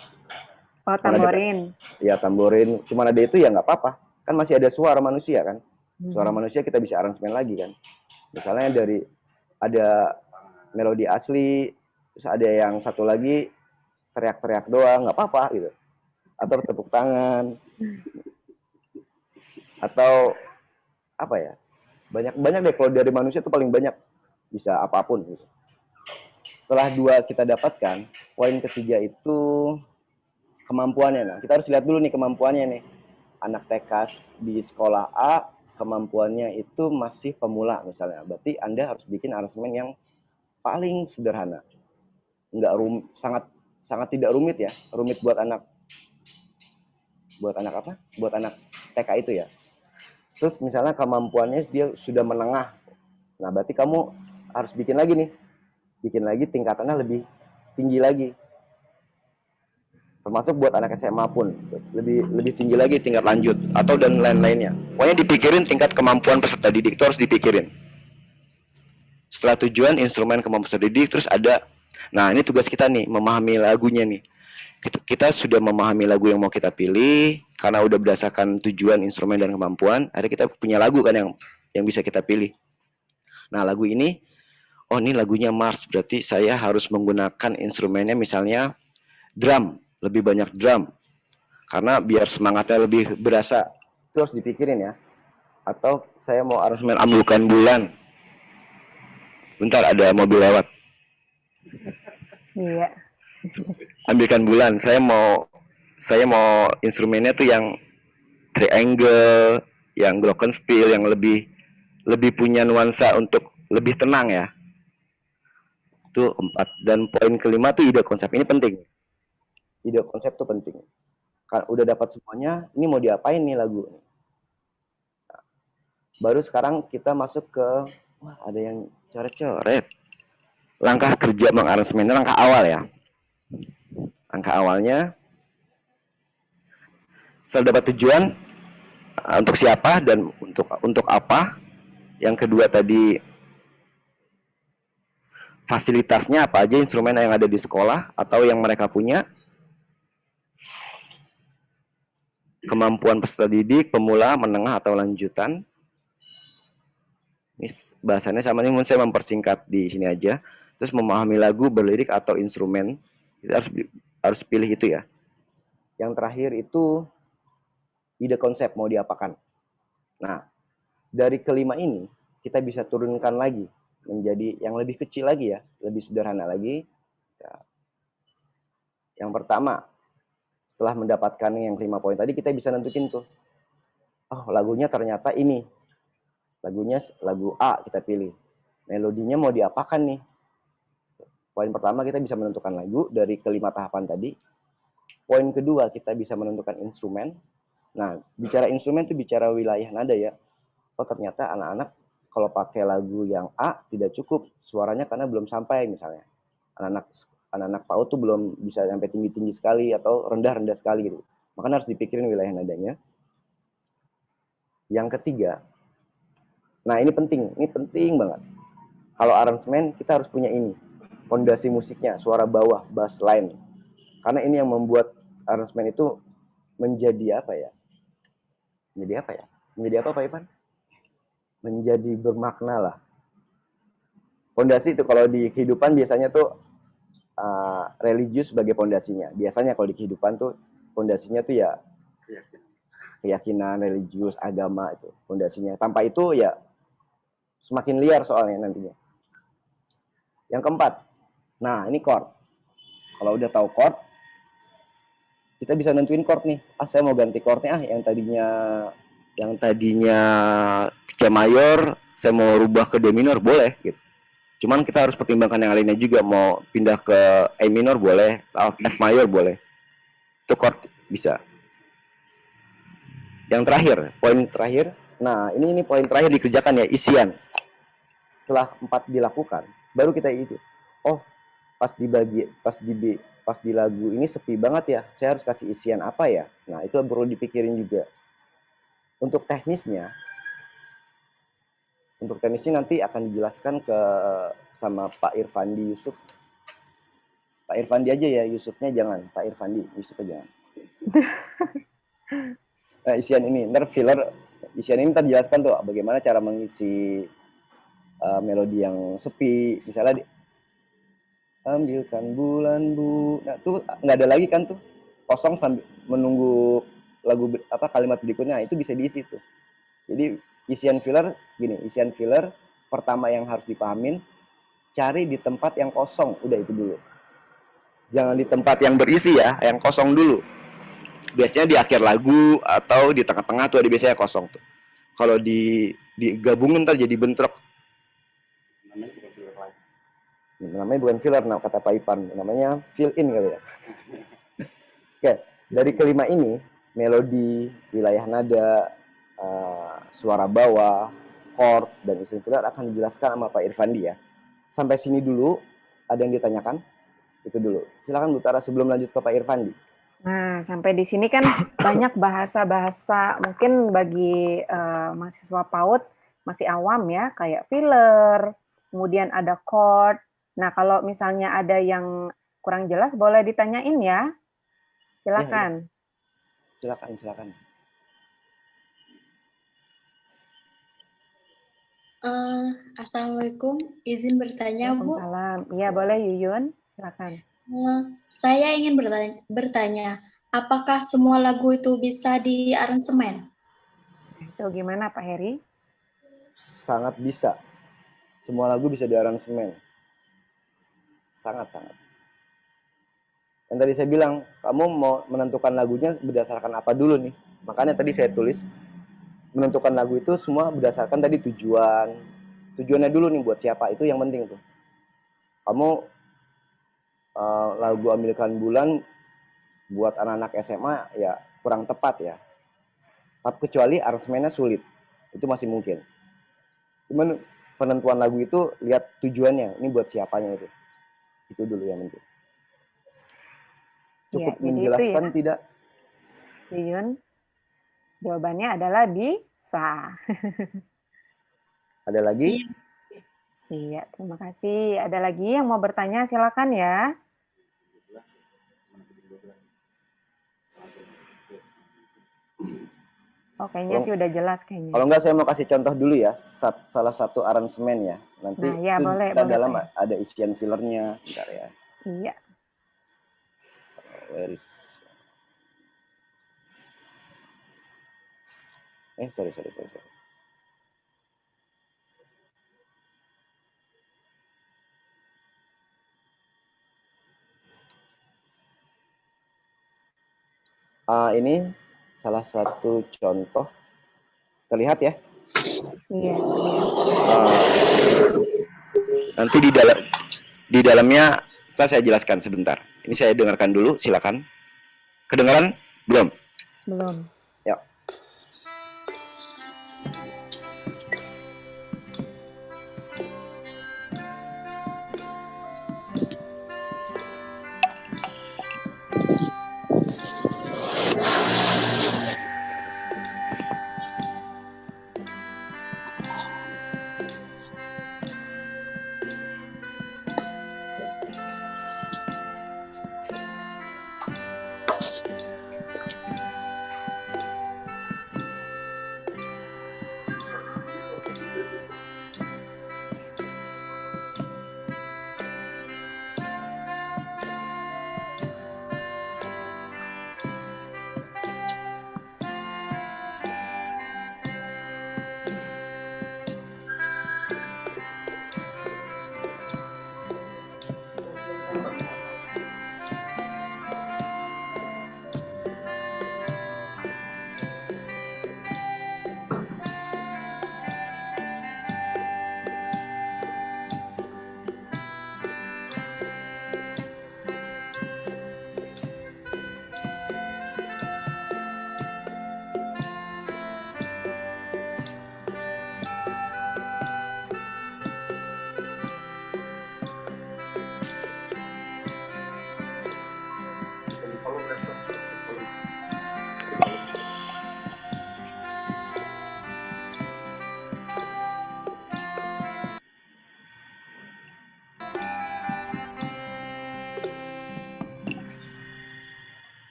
Oh, tamborin. Ya, tamborin. Cuman ada itu ya nggak apa-apa. Kan masih ada suara manusia kan. Suara manusia kita bisa aransemen lagi kan. Misalnya dari ada melodi asli, terus ada yang satu lagi teriak-teriak doang, nggak apa-apa gitu. Atau tepuk tangan. Atau apa ya? Banyak deh, kalau dari manusia itu paling banyak. Bisa apapun gitu. Setelah 2 kita dapatkan, poin ketiga itu kemampuannya. Nah, kita harus lihat dulu nih kemampuannya nih. Anak TK di sekolah A, kemampuannya itu masih pemula misalnya. Berarti Anda harus bikin aransemen yang paling sederhana. Sangat tidak rumit ya. Rumit buat anak apa? Buat anak TK itu ya. Terus misalnya kemampuannya dia sudah menengah. Nah, berarti kamu harus bikin lagi nih. Bikin lagi tingkatannya lebih tinggi lagi. Termasuk buat anak SMA pun lebih tinggi lagi tingkat lanjut atau dan lain-lainnya. Pokoknya dipikirin tingkat kemampuan peserta didik itu harus dipikirin. Setelah tujuan, instrumen, kemampuan peserta didik, terus ada. Nah, ini tugas kita nih, memahami lagunya nih. Kita sudah memahami lagu yang mau kita pilih karena udah berdasarkan tujuan, instrumen, dan kemampuan. Akhirnya kita punya lagu kan yang bisa kita pilih. Nah, lagu ini, oh ini lagunya Mars, berarti saya harus menggunakan instrumennya misalnya drum, lebih banyak drum. Karena biar semangatnya lebih berasa, itu harus dipikirin ya. Atau saya mau aransemen Ambilkan Bulan. Bentar, ada mobil lewat. Iya. Ambilkan Bulan, saya mau instrumennya tuh yang triangle, yang glockenspiel, yang lebih punya nuansa untuk lebih tenang ya. Itu 4. Dan poin kelima tuh ide konsep. Ini penting. Ide konsep tuh penting. Kan udah dapat semuanya, ini mau diapain nih lagu. Nah, baru sekarang kita masuk ke, wah ada yang coret-coret. Langkah kerja mengaransemen, langkah awal ya. Langkah awalnya, setelah dapat tujuan, untuk siapa dan untuk apa. Yang kedua tadi, fasilitasnya apa aja instrumen yang ada di sekolah atau yang mereka punya. Kemampuan peserta didik, pemula, menengah, atau lanjutan. Ini bahasannya sama nih, saya mempersingkat di sini aja. Terus memahami lagu, berlirik, atau instrumen. Kita harus pilih itu ya. Yang terakhir itu ide konsep mau diapakan. Nah, dari kelima ini kita bisa turunkan lagi menjadi yang lebih kecil lagi ya, lebih sederhana lagi. Ya. Yang pertama, setelah mendapatkan yang 5 poin tadi, kita bisa nentukin tuh, oh lagunya ternyata ini, lagunya lagu A kita pilih, melodinya mau diapakan nih. Poin pertama kita bisa menentukan lagu dari kelima tahapan tadi. Poin kedua kita bisa menentukan instrumen. Nah, bicara instrumen itu bicara wilayah nada ya. Oh ternyata anak-anak kalau pakai lagu yang A tidak cukup suaranya karena belum sampai misalnya. Anak-anak PAUD tuh belum bisa sampai tinggi-tinggi sekali atau rendah-rendah sekali gitu. Makanya harus dipikirin wilayah nadanya. Yang ketiga, nah ini penting banget. Kalau aransemen kita harus punya ini, fondasi musiknya, suara bawah, bass line. Karena ini yang membuat aransemen itu menjadi apa ya? Menjadi apa Pak Ivan? Menjadi bermakna lah. Fondasi itu kalau di kehidupan biasanya tuh religius sebagai fondasinya. Biasanya kalau di kehidupan tuh fondasinya tuh ya keyakinan religius, agama itu fondasinya. Tanpa itu ya semakin liar soalnya nantinya. Yang keempat, nah ini chord. Kalau udah tahu chord, kita bisa nentuin chord nih. Saya mau ganti chordnya yang tadinya C mayor, saya mau rubah ke D minor, boleh gitu. Cuman kita harus pertimbangkan yang lainnya juga. Mau pindah ke E minor boleh, F mayor boleh. Itu chord bisa. Yang terakhir, poin terakhir. Nah, ini poin terakhir dikerjakan ya, isian. Setelah 4 dilakukan, baru kita itu. Oh, pas di lagu ini sepi banget ya. Saya harus kasih isian apa ya? Nah, itu perlu dipikirin juga. Untuk teknisnya nanti akan dijelaskan sama Pak Irfandi Yusuf. Pak Irfandi aja ya, Yusufnya jangan. Pak Irfandi, Yusufnya jangan. Nah, isian ini, filler, isian ini tadi jelaskan tuh bagaimana cara mengisi melodi yang sepi. Misalnya ambilkan bulan bu. Nah, tuh nggak ada lagi kan tuh. Kosong sambil menunggu lagu kalimat berikutnya, itu bisa diisi tuh. Jadi isian filler pertama yang harus dipahamin, cari di tempat yang kosong, udah itu dulu. Jangan di tempat yang berisi ya, yang kosong dulu. Biasanya di akhir lagu atau di tengah-tengah tuh ada biasanya kosong tuh. Kalau digabungin ntar jadi bentrok. Namanya bukan filler, kata Pak Ipan, namanya fill in kali ya. Oke, dari kelima ini, melodi, wilayah nada, suara bawah, chord, dan isian filler akan dijelaskan sama Pak Irfandi ya. Sampai sini dulu, ada yang ditanyakan? Itu dulu. Silakan Bu Tara sebelum lanjut ke Pak Irfandi. Nah, sampai di sini kan banyak bahasa-bahasa mungkin bagi mahasiswa PAUD masih awam ya, kayak filler, kemudian ada chord. Nah, kalau misalnya ada yang kurang jelas boleh ditanyain ya. Silakan. Ya. Silakan. Assalamualaikum, izin bertanya Bu. Waalaikumsalam. Iya boleh Yuyun, silakan. Saya ingin bertanya, apakah semua lagu itu bisa di aransemen? Itu gimana Pak Heri? Sangat bisa. Semua lagu bisa di aransemen. Sangat. Yang tadi saya bilang, kamu mau menentukan lagunya berdasarkan apa dulu nih? Makanya tadi saya tulis, menentukan lagu itu semua berdasarkan tadi tujuannya dulu nih buat siapa, itu yang penting tuh. Kamu lagu Ambilkan Bulan buat anak-anak SMA ya kurang tepat ya. Tapi kecuali aransemennya sulit, itu masih mungkin. Cuman penentuan lagu itu lihat tujuannya, ini buat siapanya itu. Itu dulu yang penting. Cukup ya, menjelaskan ya, tidak? Yuyun, jawabannya adalah bisa. Ada lagi? Iya, terima kasih. Ada lagi yang mau bertanya, silakan ya. Oh, kayaknya sih udah jelas kayaknya. Kalau enggak saya mau kasih contoh dulu ya, salah satu aransemen ya. Nanti nah, ya, boleh, dalam ada isian fillernya, bentar ya. Iya. Where is... sorry. Ini salah satu contoh, terlihat ya? Iya. Nanti di dalamnya saya jelaskan sebentar. Ini saya dengarkan dulu, silakan. Kedengaran? Belum? Belum. Ya.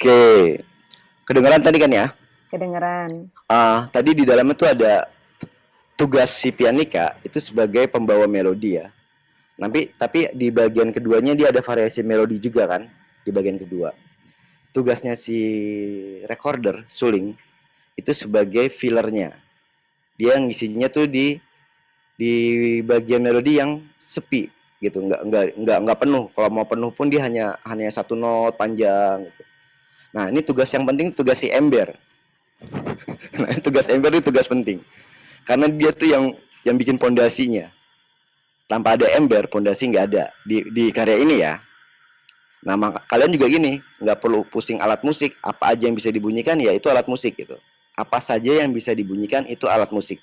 Oke, kedengaran tadi kan ya? Kedengeran. Tadi di dalamnya tuh ada tugas si pianika itu sebagai pembawa melodi ya. Tapi di bagian keduanya dia ada variasi melodi juga kan di bagian kedua. Tugasnya si recorder suling itu sebagai fillernya. Dia ngisinya tuh di bagian melodi yang sepi gitu, nggak penuh. Kalau mau penuh pun dia hanya satu not panjang gitu. Nah, ini tugas yang penting, tugas si ember. Nah, tugas ember itu tugas penting. Karena dia tuh yang bikin pondasinya. Tanpa ada ember, pondasi nggak ada di karya ini ya. Nah, kalian juga gini, nggak perlu pusing alat musik, apa aja yang bisa dibunyikan ya itu alat musik gitu. Apa saja yang bisa dibunyikan itu alat musik.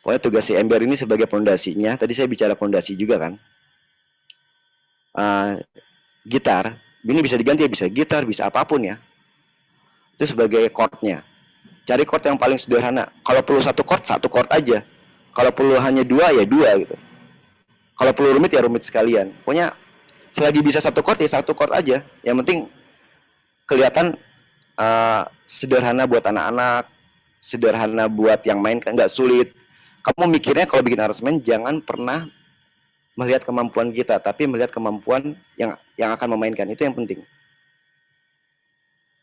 Pokoknya tugas si ember ini sebagai pondasinya. Tadi saya bicara pondasi juga kan. Gitar, ini bisa diganti ya, bisa gitar, bisa apapun ya. Itu sebagai chordnya. Cari chord yang paling sederhana. Kalau perlu satu chord aja. Kalau perlu hanya dua ya dua gitu. Kalau perlu rumit ya rumit sekalian. Pokoknya selagi bisa satu chord ya satu chord aja. Yang penting kelihatan sederhana buat anak-anak, sederhana buat yang main, kan nggak sulit. Kamu mikirnya kalau bikin aransemen jangan pernah melihat kemampuan kita, tapi melihat kemampuan yang akan memainkan. Itu yang penting.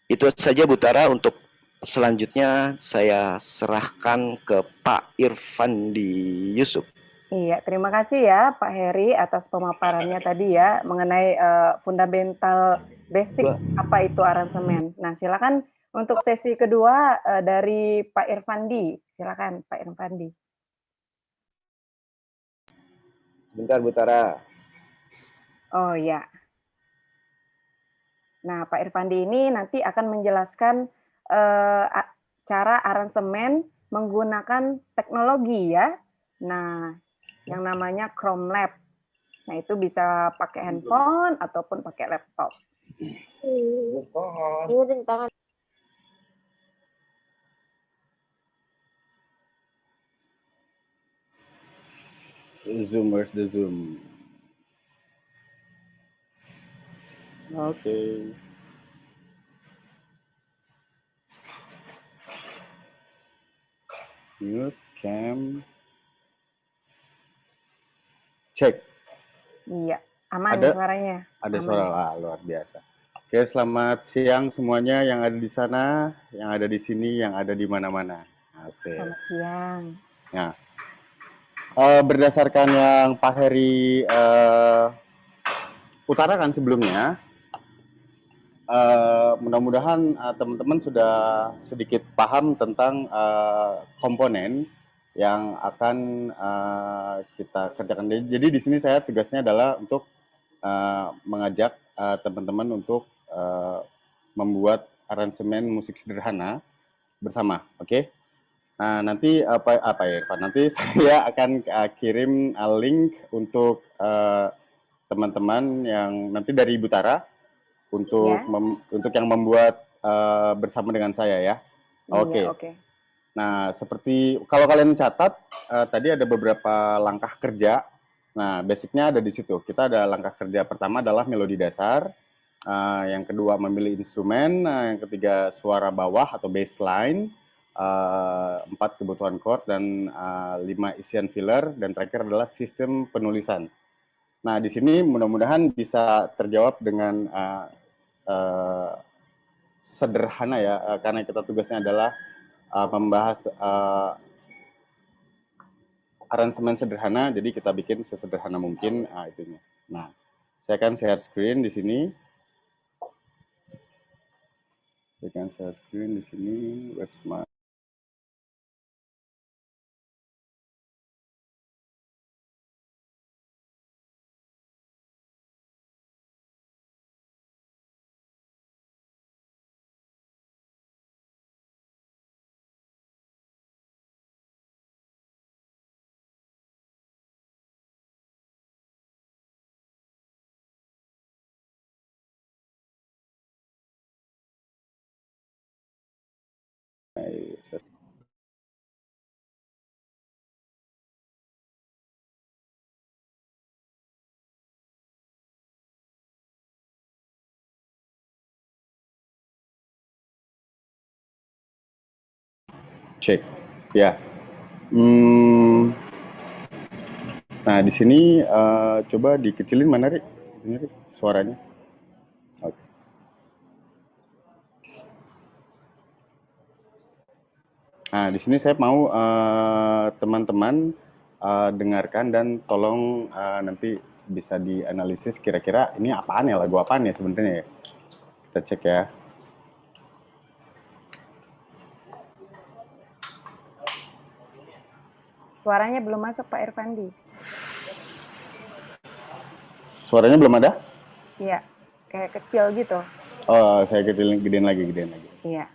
Itu saja Bu Tara. Untuk selanjutnya saya serahkan ke Pak Irfandi Yusuf. Iya, terima kasih ya Pak Heri atas pemaparannya tadi ya mengenai fundamental basic apa itu aransemen. Nah, silakan untuk sesi kedua dari Pak Irfandi. Silakan Pak Irfandi. Bentar Bu Tara. Oh ya. Nah, Pak Irfandi ini nanti akan menjelaskan cara aransemen menggunakan teknologi ya. Nah, yang namanya Chrome Lab. Nah, itu bisa pakai handphone ataupun pakai laptop. Ini tangan. Zoom, where's the Zoom? Okay. Mute cam. Cek. Iya, aman Ada suaranya. Ada aman. suara luar biasa. Oke, selamat siang semuanya yang ada di sana, yang ada di sini, yang ada di mana-mana. Selamat siang. Nah, berdasarkan yang Pak Heri utarakan sebelumnya, mudah-mudahan teman-teman sudah sedikit paham tentang komponen yang akan kita kerjakan. Jadi di sini saya tugasnya adalah untuk mengajak teman-teman untuk membuat aransemen musik sederhana bersama, oke? Nah, nanti apa ya, Pak? Nanti saya akan kirim link untuk teman-teman yang nanti dari Ibu Tara untuk untuk yang membuat bersama dengan saya ya. Oke. Oke. Nah, seperti kalau kalian catat tadi ada beberapa langkah kerja. Nah, basicnya ada di situ. Kita ada langkah kerja pertama adalah melodi dasar, yang kedua memilih instrumen, yang ketiga suara bawah atau bassline, 4 kebutuhan chord dan 5 isian filler, dan terakhir adalah sistem penulisan. Nah, di sini mudah-mudahan bisa terjawab dengan sederhana ya, karena kita tugasnya adalah membahas aransemen sederhana, jadi kita bikin sesederhana mungkin itunya. Nah, saya akan share screen di sini. Saya akan share screen di sini. Where's my Cek. Ya. Nah, di sini coba dikecilin mana, Ri? Ini, Ri, suaranya. Oke. Nah, di sini saya mau teman-teman dengarkan dan tolong nanti bisa dianalisis kira-kira ini apaan ya, lagu apaan ya sebenarnya ya. Kita cek ya. Suaranya belum masuk Pak Irfandi. Suaranya belum ada? Iya, kayak kecil gitu. Oh, saya gedein lagi. Iya.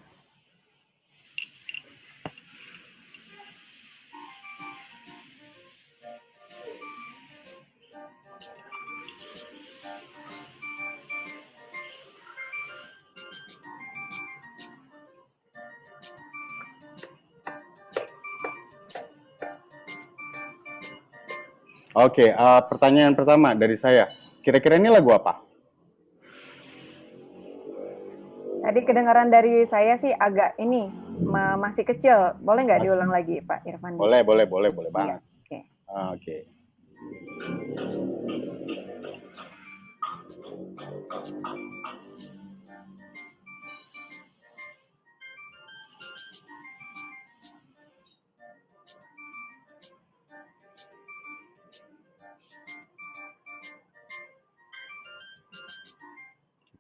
Oke, pertanyaan pertama dari saya. Kira-kira ini lagu apa? Tadi kedengaran dari saya sih agak ini masih kecil. Boleh nggak diulang lagi Pak Irfandi? Boleh banget. Iya, oke. Oke.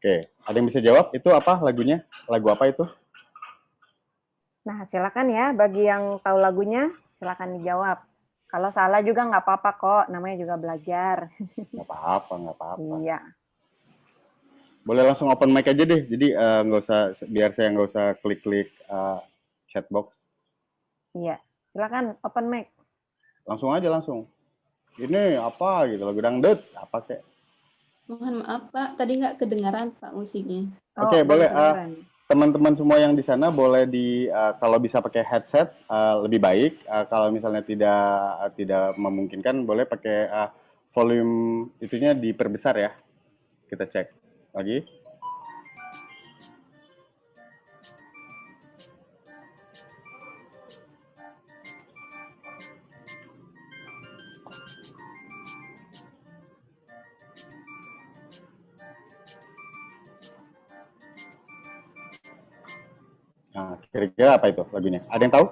Oke, ada yang bisa jawab itu apa lagunya? Lagu apa itu? Nah, silakan ya bagi yang tahu lagunya, silakan dijawab. Kalau salah juga nggak apa-apa kok, namanya juga belajar. Nggak apa-apa. Iya. Boleh langsung open mic aja deh, jadi nggak usah, biar saya nggak usah klik-klik chat box. Iya, silakan open mic. Langsung aja. Ini apa gitu, lagu dangdut, apa kek? Mohon maaf Pak, tadi nggak kedengaran Pak musiknya. Oke, boleh. Teman-teman semua yang di sana boleh kalau bisa pakai headset lebih baik. Kalau misalnya tidak memungkinkan, boleh pakai volume itunya diperbesar ya. Kita cek lagi. Nah, kira-kira apa itu lagunya? Ada yang tahu?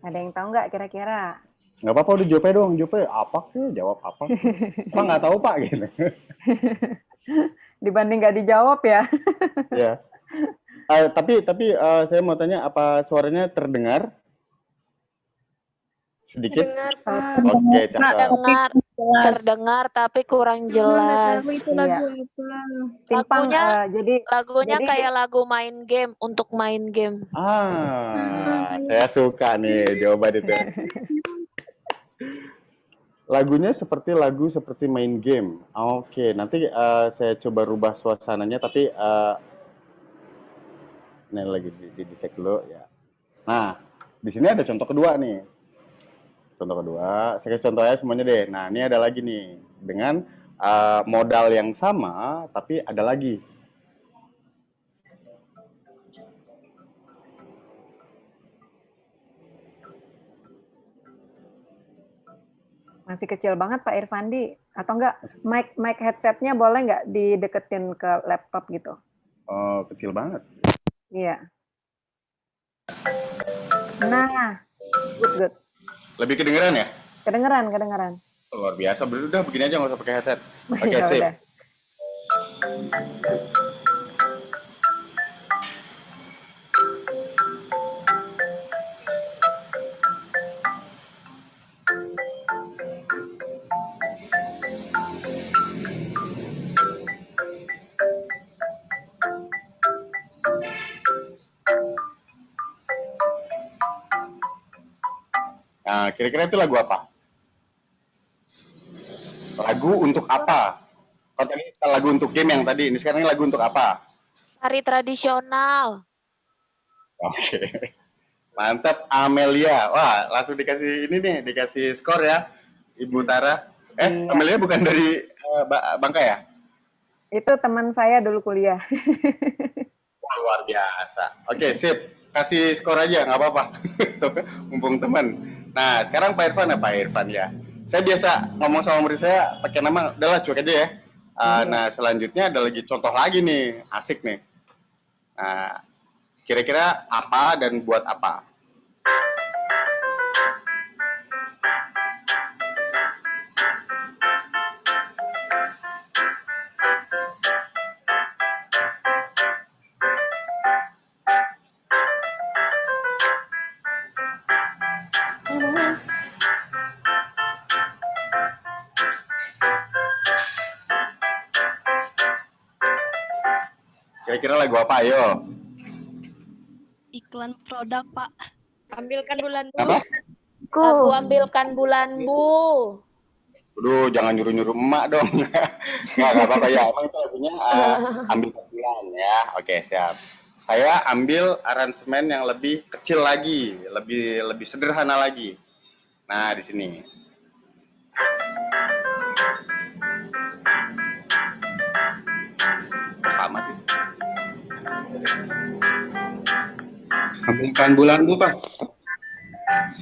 Ada yang tahu nggak kira-kira? Nggak apa-apa, udah jawab dong. Apa sih? Jawab apa? Pak nggak tahu Pak gitu. Dibanding nggak dijawab ya. Ya. Tapi saya mau tanya, apa suaranya terdengar? Sedikit? Terdengar, Pak. Oke, cakep. Terdengar tapi kurang jelas. Tahu itu lagu apa. Lagunya kayak lagu main game, untuk main game. Saya suka nih jawaban itu. Lagunya seperti main game. Oke, nanti saya coba rubah suasananya, tapi ini lagi dicek dulu ya. Nah, di sini ada contoh kedua nih. Contoh kedua, saya kasih contoh ya semuanya deh. Nah, ini ada lagi nih dengan modal yang sama, tapi ada lagi. Masih kecil banget Pak Irfandi, atau enggak mic headsetnya boleh nggak dideketin ke laptop gitu? Oh, kecil banget. Iya. Nah, good. Lebih kedengeran ya? Kedengeran. Luar biasa, udah begini aja nggak usah pakai headset. Oke, sip. Nah, kira-kira itu lagu apa? Lagu untuk apa? Kalau tadi lagu untuk game yang tadi, ini sekarang lagu untuk apa? Tari tradisional. Oke. Mantap, Amelia. Wah, langsung dikasih ini nih, dikasih skor ya, Ibu Tara. Amelia bukan dari Bangka ya? Itu teman saya dulu kuliah. Wah, luar biasa. Oke, sip. Kasih skor aja, nggak apa-apa. Mumpung teman. Nah, sekarang Pak Irfan ya, Pak Irfan ya. Saya biasa ngomong sama murid saya pakai nama, udahlah cuek aja ya. Nah, selanjutnya ada lagi contoh lagi nih, asik nih. Nah, kira-kira apa dan buat apa? Kira-kira lagu apa, ayo? Iklan produk, Pak. Ambilkan bulan bu. Apa? Aku ambilkan bulanmu. Aduh, jangan nyuruh-nyuruh emak dong. Nggak apa-apa ya. Emang itu lagunya ambil bulan ya. Oke, siap. Saya ambil aransemen yang lebih kecil lagi, lebih sederhana lagi. Nah, di sini. Sama sih. Ambilkan bulan bu, Pak.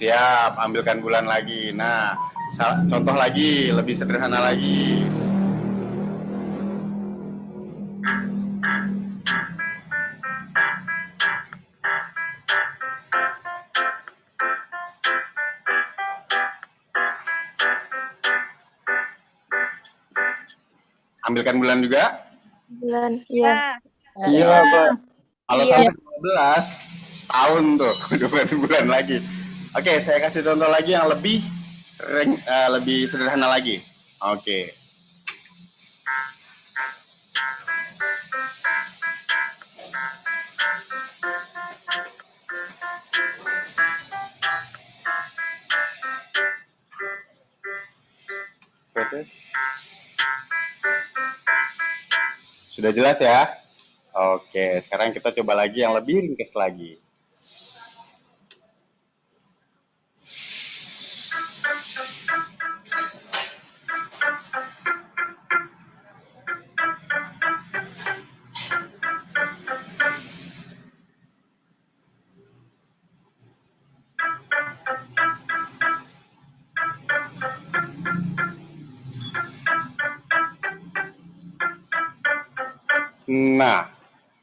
Siap, ambilkan bulan lagi. Nah, contoh lagi, lebih sederhana lagi. Ambilkan bulan juga? Bulan, iya. Iya, Pak. Kalau sampai 12, setahun tuh, 12 bulan lagi. Oke, saya kasih contoh lagi yang lebih sederhana lagi. Oke. Sudah jelas ya? Oke, sekarang kita coba lagi yang lebih ringkas lagi. Nah,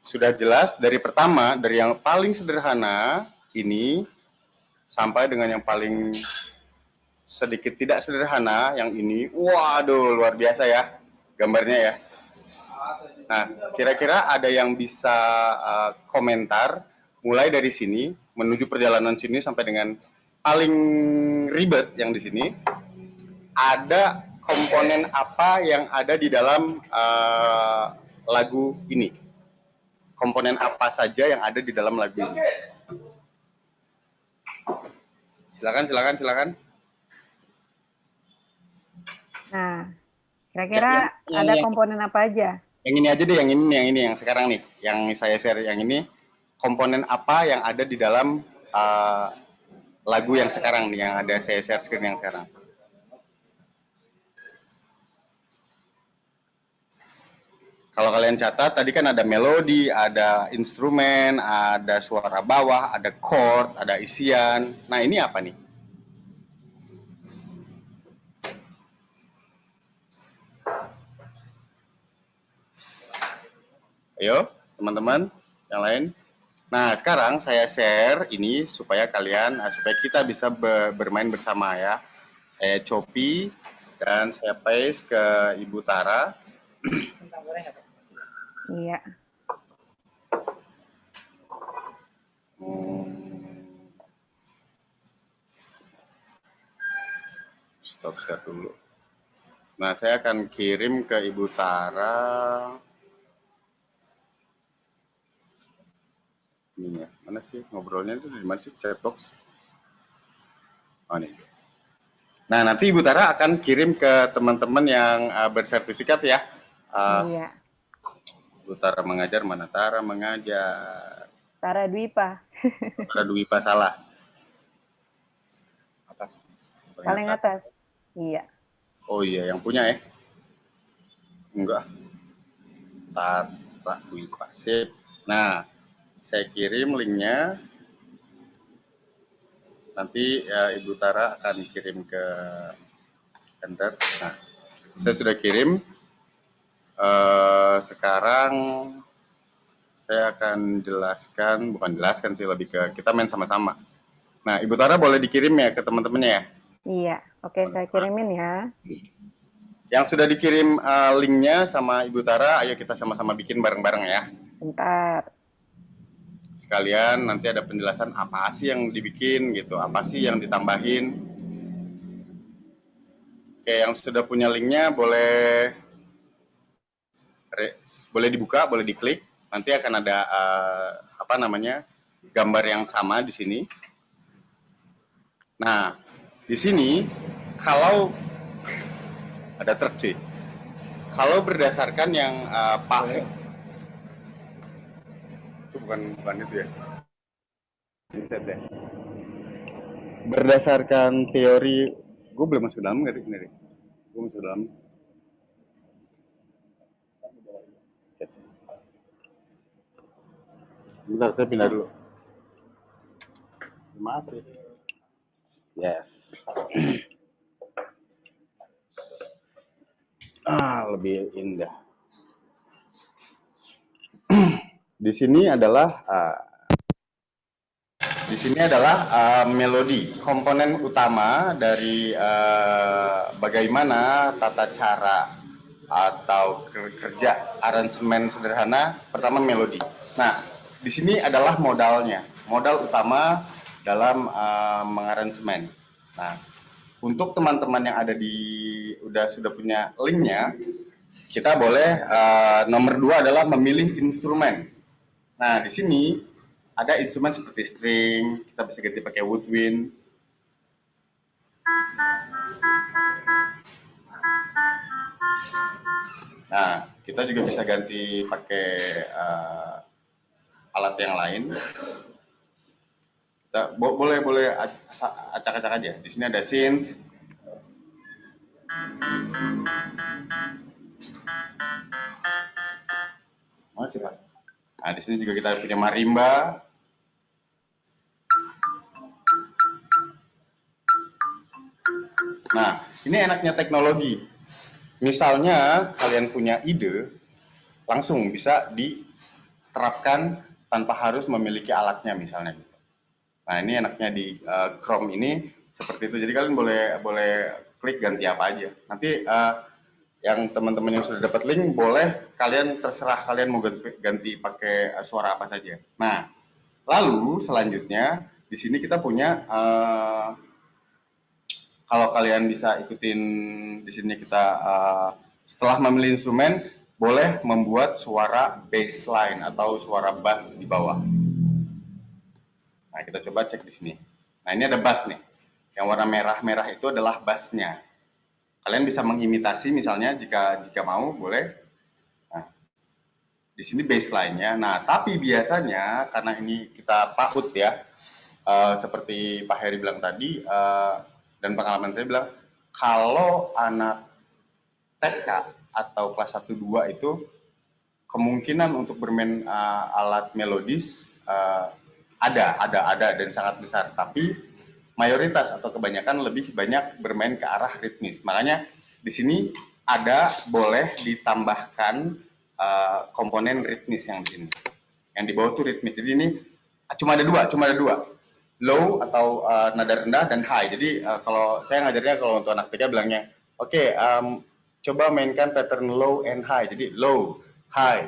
sudah jelas dari pertama, dari yang paling sederhana ini sampai dengan yang paling sedikit tidak sederhana yang ini. Waduh, luar biasa ya gambarnya ya. Nah, kira-kira ada yang bisa komentar mulai dari sini menuju perjalanan sini sampai dengan paling ribet yang di sini. Ada komponen apa yang ada di dalam lagu ini? Komponen apa saja yang ada di dalam lagu ini? Silakan. Nah, kira-kira ada komponen apa aja? Yang ini aja deh, yang ini yang sekarang nih, yang saya share yang ini. Komponen apa yang ada di dalam lagu yang sekarang nih, yang ada saya share screen yang sekarang? Kalau kalian catat, tadi kan ada melodi, ada instrumen, ada suara bawah, ada chord, ada isian. Nah, ini apa nih? Ayo, teman-teman yang lain. Nah, sekarang saya share ini supaya supaya kita bisa bermain bersama ya. Saya copy dan saya paste ke Ibu Tara. Iya. Stop share dulu. Nah, saya akan kirim ke Ibu Tara. Ini ya, mana sih ngobrolnya itu di mana sih chat box? Oh, ini. Nah, nanti Ibu Tara akan kirim ke teman-teman yang bersertifikat ya. Iya. Ibu Tara mengajar, mana Tara mengajar? Tara Dwipa. Tara Dwipa salah. Atas. Paling atas. Iya. Oh iya, yang punya ya? Enggak. Dwi Pasif. Nah, saya kirim linknya. Nanti Ibu Tara akan kirim ke enter. Nah, saya sudah kirim. Sekarang saya akan bukan jelaskan sih, lebih ke kita main sama-sama. Nah, Ibu Tara boleh dikirim ya ke teman-temannya ya? Iya, oke, saya kirimin ya. Yang sudah dikirim linknya sama Ibu Tara, ayo kita sama-sama bikin bareng-bareng ya. Bentar. Sekalian nanti ada penjelasan apa sih yang dibikin gitu, apa sih yang ditambahin. Oke, yang sudah punya linknya boleh dibuka, boleh diklik. Nanti akan ada gambar yang sama di sini. Nah, di sini kalau ada truk sih. Kalau berdasarkan yang itu bukan itu ya. Riset ya. Berdasarkan teori, gue belum masuk dalam nggak sendiri. Gue masuk dalam. Bentar, saya pindah dulu. Masih. Yes. Lebih indah. Di sini adalah melodi, komponen utama dari bagaimana tata cara atau kerja aransemen sederhana. Pertama melodi. Nah, di sini adalah modalnya, modal utama dalam mengaransemen. Nah, untuk teman-teman yang ada sudah punya linknya, kita boleh nomor 2 adalah memilih instrumen. Nah, di sini ada instrumen seperti string, kita bisa ganti pakai woodwind. Nah, kita juga bisa ganti pakai alat yang lain. Kita boleh acak-acak aja. Di sini ada synth. Masih Pak. Nah, di sini juga kita punya marimba. Nah, ini enaknya teknologi. Misalnya kalian punya ide, langsung bisa diterapkan tanpa harus memiliki alatnya misalnya. Nah, ini enaknya di Chrome ini seperti itu. Jadi kalian boleh klik ganti apa aja. Nanti yang teman-teman yang sudah dapat link boleh kalian terserah kalian mau ganti pakai suara apa saja. Nah, lalu selanjutnya di sini kita punya kalau kalian bisa ikutin di sini kita setelah memilih instrumen boleh membuat suara bassline atau suara bass di bawah. Nah, kita coba cek di sini. Nah, ini ada bass nih. Yang warna merah-merah itu adalah bassnya. Kalian bisa mengimitasi misalnya jika mau, boleh. Nah, di sini bassline-nya. Nah, tapi biasanya karena ini kita PAUD ya, seperti Pak Heri bilang tadi, dan pengalaman saya bilang, kalau anak TK atau kelas 1-2 itu kemungkinan untuk bermain alat melodis ada dan sangat besar, tapi mayoritas atau kebanyakan lebih banyak bermain ke arah ritmis. Makanya di sini boleh ditambahkan komponen ritmis yang di sini. Yang di bawah itu ritmis. Jadi ini cuma ada dua. Low atau nada rendah dan high. Jadi kalau saya ngajarnya kalau untuk anak TK bilangnya, oke, coba mainkan pattern low and high. Jadi low, high,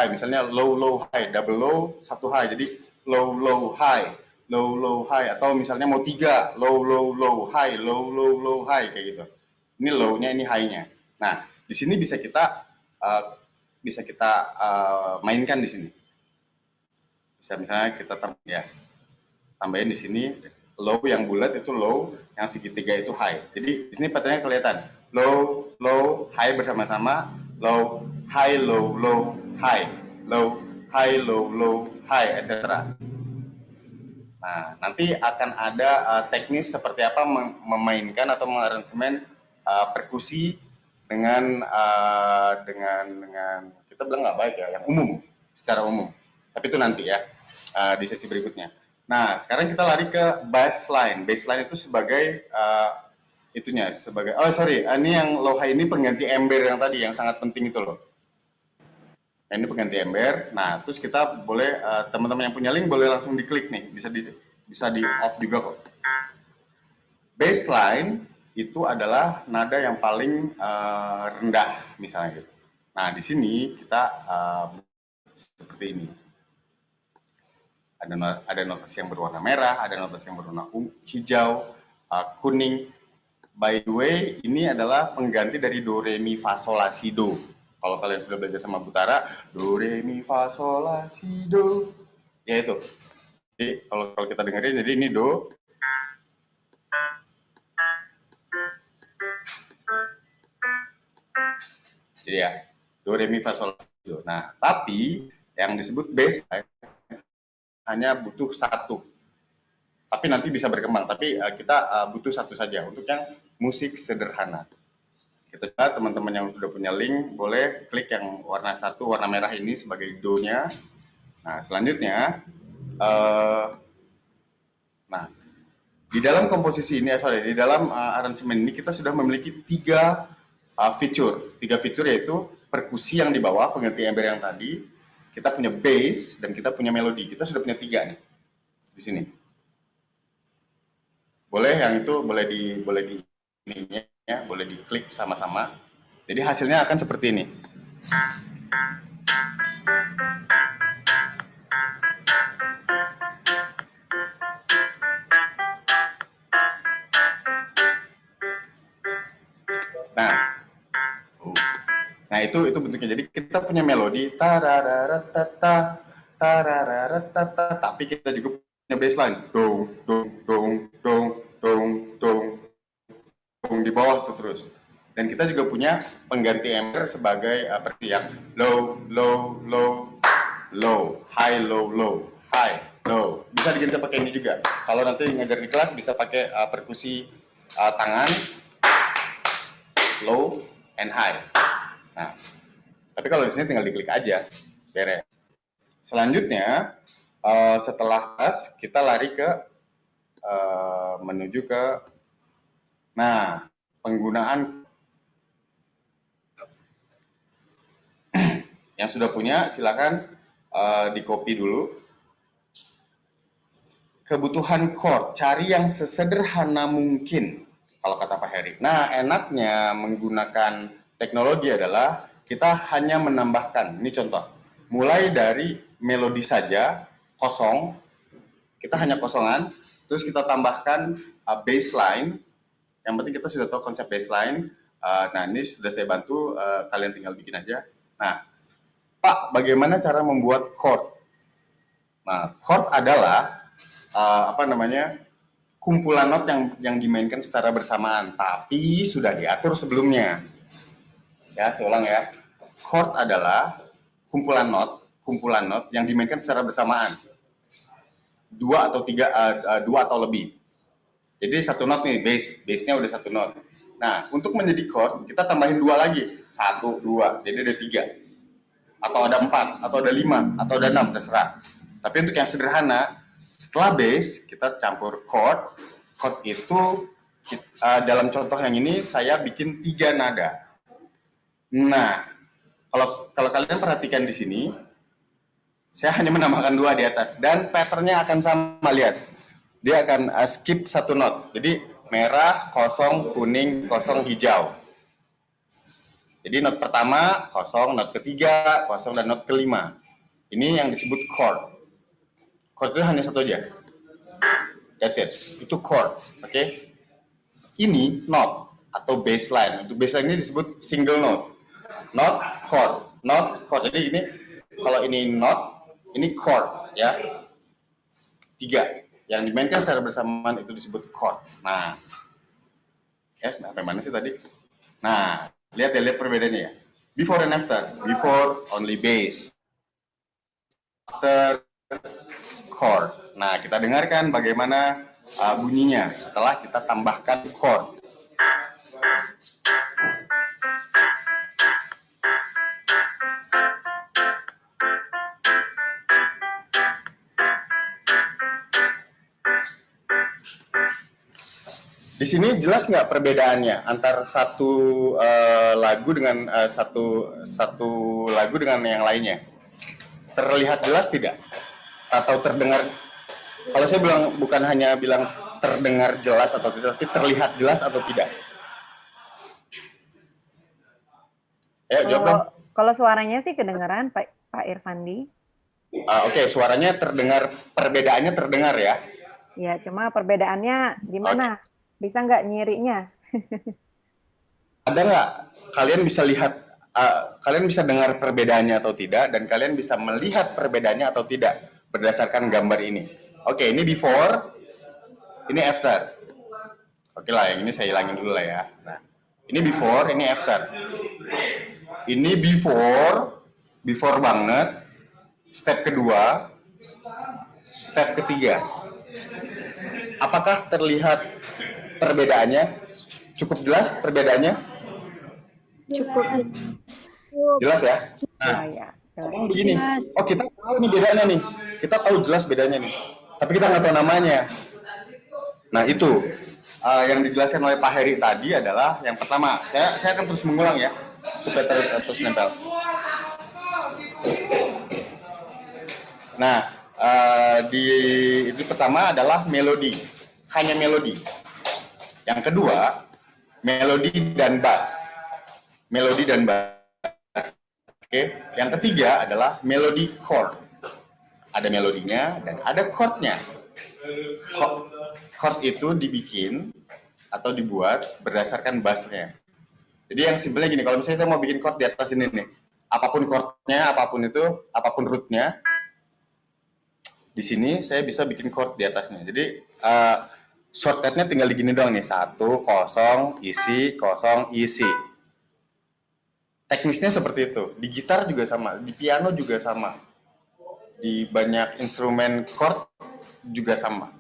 misalnya low, high, double low, satu high. Jadi low, high, low, high. Atau misalnya mau 3, low, high, low, high, kayak gitu. Ini low-nya, ini high-nya. Nah, di sini bisa kita mainkan di sini. Bisa misalnya kita tambahin di sini low yang bulat itu low, yang segitiga itu high. Jadi di sini patternnya kelihatan low, high bersama-sama, low, high, low, high, low, high, low, high, etc. Nah, nanti akan ada teknis seperti apa memainkan atau mengaransemen perkusi dengan kita bilang nggak baik ya, yang umum, secara umum. Tapi itu nanti ya, di sesi berikutnya. Nah, sekarang kita lari ke baseline. Baseline itu sebagai ini yang low high ini pengganti ember yang tadi, yang sangat penting itu loh. Nah, ini pengganti ember. Nah, terus kita boleh, teman-teman yang punya link boleh langsung diklik nih, bisa di off juga kok. Baseline itu adalah nada yang paling rendah, misalnya gitu. Nah, di sini kita seperti ini. Ada notasi yang berwarna merah, ada notasi yang berwarna hijau, kuning. By the way, ini adalah pengganti dari do, re, mi, fa, sol, la, si, do. Kalau kalian sudah belajar sama Butara, do, re, mi, fa, sol, la, si, do. Ya itu. Jadi kalau kita dengerin, jadi ini do. Jadi ya, do, re, mi, fa, sol, la, si, do. Nah, tapi yang disebut baseline hanya butuh satu. Tapi nanti bisa berkembang. Tapi kita butuh satu saja untuk yang musik sederhana. Kita coba teman-teman yang sudah punya link boleh klik yang warna satu, warna merah ini sebagai do-nya. Nah, selanjutnya, di dalam komposisi ini, di dalam aransemen ini kita sudah memiliki tiga fitur. Tiga fitur yaitu perkusi yang di bawah, pengganti ember yang tadi, kita punya bass, dan kita punya melodi. Kita sudah punya tiga nih di sini. Boleh yang itu boleh diklik sama-sama. Jadi hasilnya akan seperti ini. Nah, itu bentuknya. Jadi kita punya melodi tarararatata, tarararatata, tapi kita juga punya bassline dong dong dong dong dong dong dong di bawah tuh terus. Dan kita juga punya pengganti ember sebagai seperti yang low low low low, high low low, high low. Bisa diganti pakai ini juga. Kalau nanti ngajar di kelas bisa pakai perkusi tangan low and high. Nah, tapi kalau di sini tinggal diklik aja, beres. Selanjutnya, setelah bass, kita lari ke menuju ke, penggunaan. Yang sudah punya, silakan di copy dulu. Kebutuhan chord, cari yang sesederhana mungkin, kalau kata Pak Heri. Nah, enaknya menggunakan teknologi adalah kita hanya menambahkan, ini contoh, mulai dari melodi saja, kosong, kita hanya kosongan, terus kita tambahkan bassline, yang penting kita sudah tahu konsep bassline. Nah, ini sudah saya bantu, kalian tinggal bikin aja. Nah, Pak, bagaimana cara membuat chord? Nah, chord adalah, kumpulan not yang dimainkan secara bersamaan, tapi sudah diatur sebelumnya. Ya, saya ulang ya. Chord adalah kumpulan not yang dimainkan secara bersamaan. Dua atau lebih. Jadi satu not nih, bass-nya udah satu not. Nah, untuk menjadi chord, kita tambahin dua lagi. 1, 2, jadi ada 3. Atau ada 4, atau ada 5, atau ada 6, terserah. Tapi untuk yang sederhana, setelah bass, kita campur chord. Chord itu, dalam contoh yang ini, saya bikin 3 nada. Nah, kalau kalian perhatikan di sini, saya hanya menambahkan 2 di atas dan patternnya akan sama, lihat. Dia akan skip 1 not. Jadi merah, kosong, kuning, kosong, hijau. Jadi not pertama kosong, not ketiga kosong, dan not kelima. Ini yang disebut chord. Chord itu hanya satu aja. That's it. Itu chord, oke? Ini not atau bassline. Untuk bassline ini disebut single note. Not chord. Jadi ini kalau ini not, ini chord ya. 3 yang dimainkan secara bersamaan itu disebut chord. Nah, sampai mana sih tadi? Nah, lihat perbedaannya ya. Before and after. Before only bass. After chord. Nah, kita dengarkan bagaimana bunyinya setelah kita tambahkan chord. Di sini jelas nggak perbedaannya antar satu lagu dengan satu lagu dengan yang lainnya? Terlihat jelas tidak? Atau terdengar? Kalau saya bilang bukan hanya bilang terdengar jelas atau tidak, tapi terlihat jelas atau tidak? Jawab dong. Kalau suaranya sih kedengaran, Pak Irfandi. Oke, suaranya terdengar, perbedaannya terdengar ya? Ya, cuma perbedaannya gimana? Bisa nggak nyirinya? Ada nggak? Kalian bisa lihat, kalian bisa dengar perbedaannya atau tidak, dan kalian bisa melihat perbedaannya atau tidak berdasarkan gambar ini. Oke, ini before, ini after. Oke lah, yang ini saya hilangin dulu lah ya. Nah, ini before, ini after. Ini before banget. Step kedua, step ketiga. Apakah terlihat perbedaannya? Cukup jelas perbedaannya? Cukup. Jelas ya? Nah, ngomong begini. Oh, kita tahu nih bedanya nih. Kita tahu jelas bedanya nih. Tapi kita nggak tahu namanya. Nah, itu yang dijelaskan oleh Pak Heri tadi adalah yang pertama. Saya akan terus mengulang ya, supaya terus nempel. Nah, itu pertama adalah melodi, hanya melodi. Yang kedua, melodi dan bass. Melodi dan bass. Oke. Yang ketiga adalah melodi chord. Ada melodinya dan ada chordnya. Chord itu dibikin atau dibuat berdasarkan bassnya. Jadi yang simpelnya gini, kalau misalnya saya mau bikin chord di atas ini nih, apapun chordnya, apapun rootnya, di sini saya bisa bikin chord di atasnya. Jadi shortcutnya tinggal digini doang nih, 1, 0, isi. Teknisnya seperti itu. Di gitar juga sama, di piano juga sama, di banyak instrumen chord juga sama.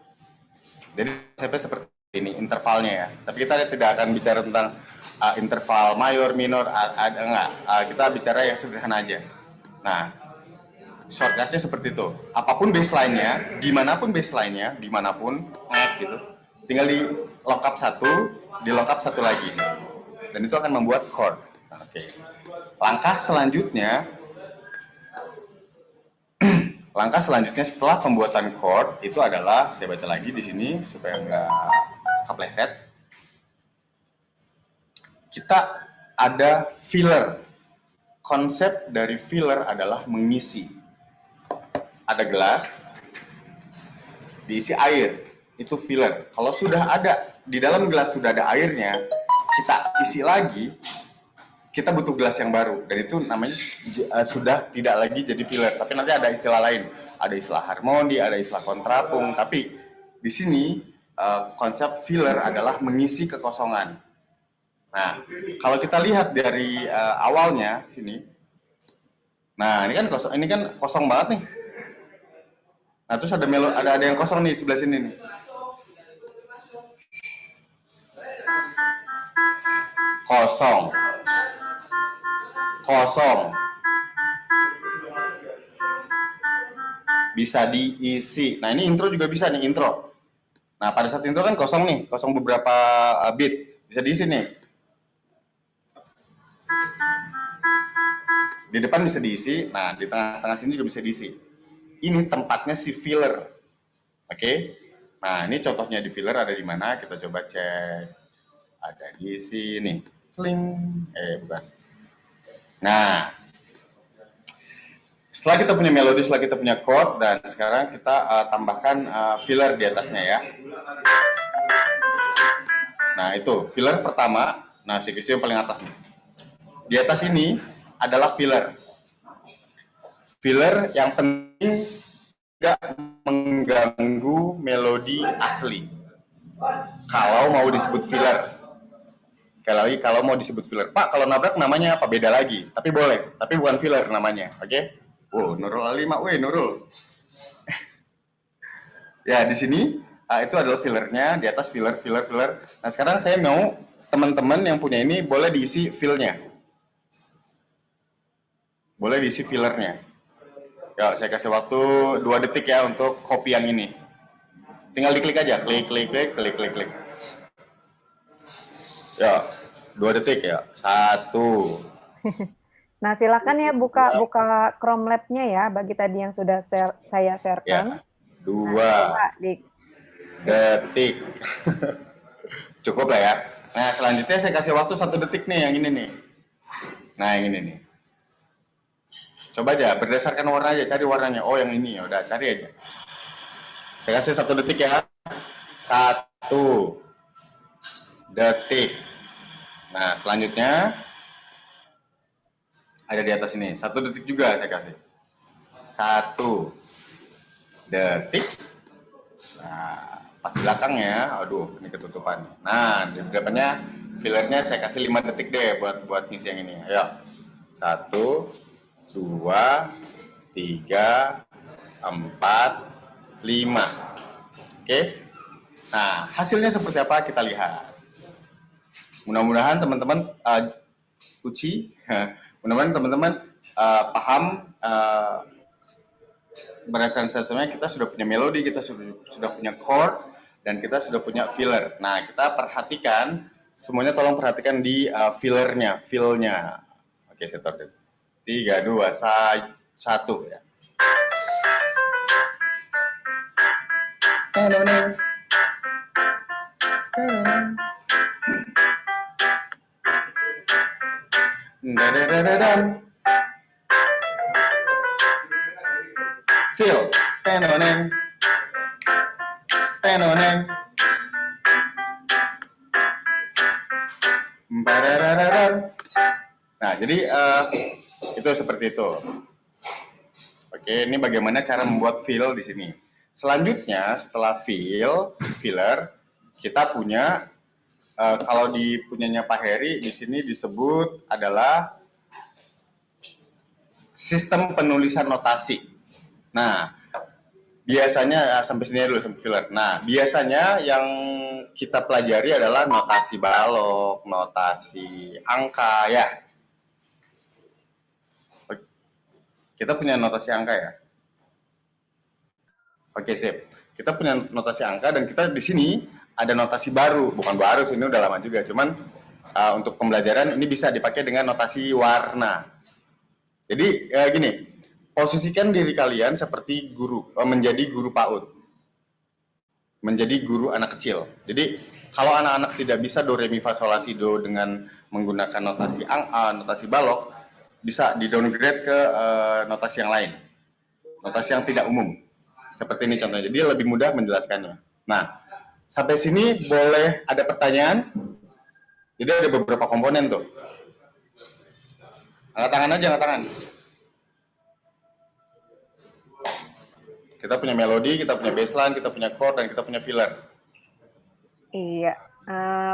Jadi seperti ini intervalnya ya. Tapi kita tidak akan bicara tentang interval mayor, minor, enggak. Kita bicara yang sederhana aja. Nah, shortcutnya seperti itu. Apapun baseline-nya, dimanapun gitu, tinggal dilengkap satu lagi, dan itu akan membuat chord. Oke. Langkah selanjutnya setelah pembuatan chord itu adalah, saya baca lagi di sini supaya nggak kepleset. Kita ada filler. Konsep dari filler adalah mengisi. Ada gelas, diisi air, itu filler. Kalau sudah ada, di dalam gelas sudah ada airnya, kita isi lagi, kita butuh gelas yang baru. Dan itu namanya sudah tidak lagi jadi filler. Tapi nanti ada istilah lain. Ada istilah harmoni, ada istilah kontrapung. Tapi di sini konsep filler adalah mengisi kekosongan. Nah, kalau kita lihat dari awalnya, sini. Nah, ini kan kosong banget nih. Nah, terus ada yang kosong nih sebelah sini nih. Kosong. Bisa diisi. Nah, ini intro juga bisa nih, intro. Nah, pada saat intro kan kosong nih, kosong beberapa beat. Bisa diisi nih. Di depan bisa diisi, nah di tengah-tengah sini juga bisa diisi. Ini tempatnya si filler. Oke? Nah, ini contohnya di filler ada di mana? Kita coba cek. Ada di sini. Sling. Bukan. Nah, setelah kita punya melodi, setelah kita punya chord, dan sekarang kita tambahkan filler di atasnya ya. Nah, itu filler pertama. Nah, si yang paling atas nih. Di atas ini adalah filler. Filler yang penting tidak mengganggu melodi asli. Kalau mau disebut filler. Sekali lagi, kalau mau disebut filler. Pak, kalau nabrak namanya apa? Beda lagi. Tapi boleh. Tapi bukan filler namanya. Oke? Oh, Nurul Alima. Weh, Nurul. Ya, di sini itu adalah fillernya. Di atas filler. Nah, sekarang saya mau teman-teman yang punya ini boleh diisi fill-nya. Boleh diisi fillernya. Ya, saya kasih waktu 2 detik ya untuk copy yang ini. Tinggal diklik aja, klik. Ya, 2 detik ya. 1. Nah, silakan ya buka Chrome Lab-nya ya bagi tadi yang sudah saya share-kan. Ya. 2 Coba detik. Cukup lah ya. Nah, selanjutnya saya kasih waktu 1 detik nih yang ini nih. Nah, yang ini nih. Coba aja berdasarkan warna aja, cari warnanya. Oh, yang ini. Udah, cari aja. Saya kasih 1 detik ya. 1 detik. Nah, selanjutnya ada di atas ini. 1 detik juga saya kasih. 1 detik. Nah, pas belakangnya, aduh, ini ketutupan. Nah, di depannya fillernya saya kasih 5 detik deh buat ngisi yang ini. Ayo. 1, 2, 3, 4, 5. Oke. Nah, hasilnya seperti apa kita lihat. Mudah-mudahan teman-teman mudah-mudahan teman-teman paham berdasarkan sistemnya. Kita sudah punya melodi, kita sudah punya chord, dan kita sudah punya filler. Nah, kita perhatikan semuanya, tolong perhatikan di fillernya, feel-nya. Oke, saya taruh 3, 2, 1 ya. Feel. Tenoneng. Tenoneng. Nah, jadi itu seperti itu. Oke, ini bagaimana cara membuat feel di sini. Selanjutnya, setelah filler, kita punya kalau di punyanya Pak Heri di sini disebut adalah sistem penulisan notasi. Nah, biasanya sampai sini dulu sampai filler. Nah, biasanya yang kita pelajari adalah notasi balok, notasi angka ya. Kita punya notasi angka ya. Oke, sip. Kita punya notasi angka dan kita di sini ada notasi baru, bukan baru sih, ini udah lama juga. Cuman untuk pembelajaran ini bisa dipakai dengan notasi warna. Jadi gini, posisikan diri kalian seperti guru, menjadi guru PAUD, menjadi guru anak kecil. Jadi kalau anak-anak tidak bisa do re mi fa sol la si do dengan menggunakan notasi notasi balok, bisa di downgrade ke notasi yang lain, notasi yang tidak umum. Seperti ini contohnya, jadi lebih mudah menjelaskannya. Nah, sampai sini boleh ada pertanyaan? Jadi ada beberapa komponen tuh. Angkat tangan aja, angkat tangan. Kita punya melodi, kita punya bassline, kita punya chord, dan kita punya filler. Iya,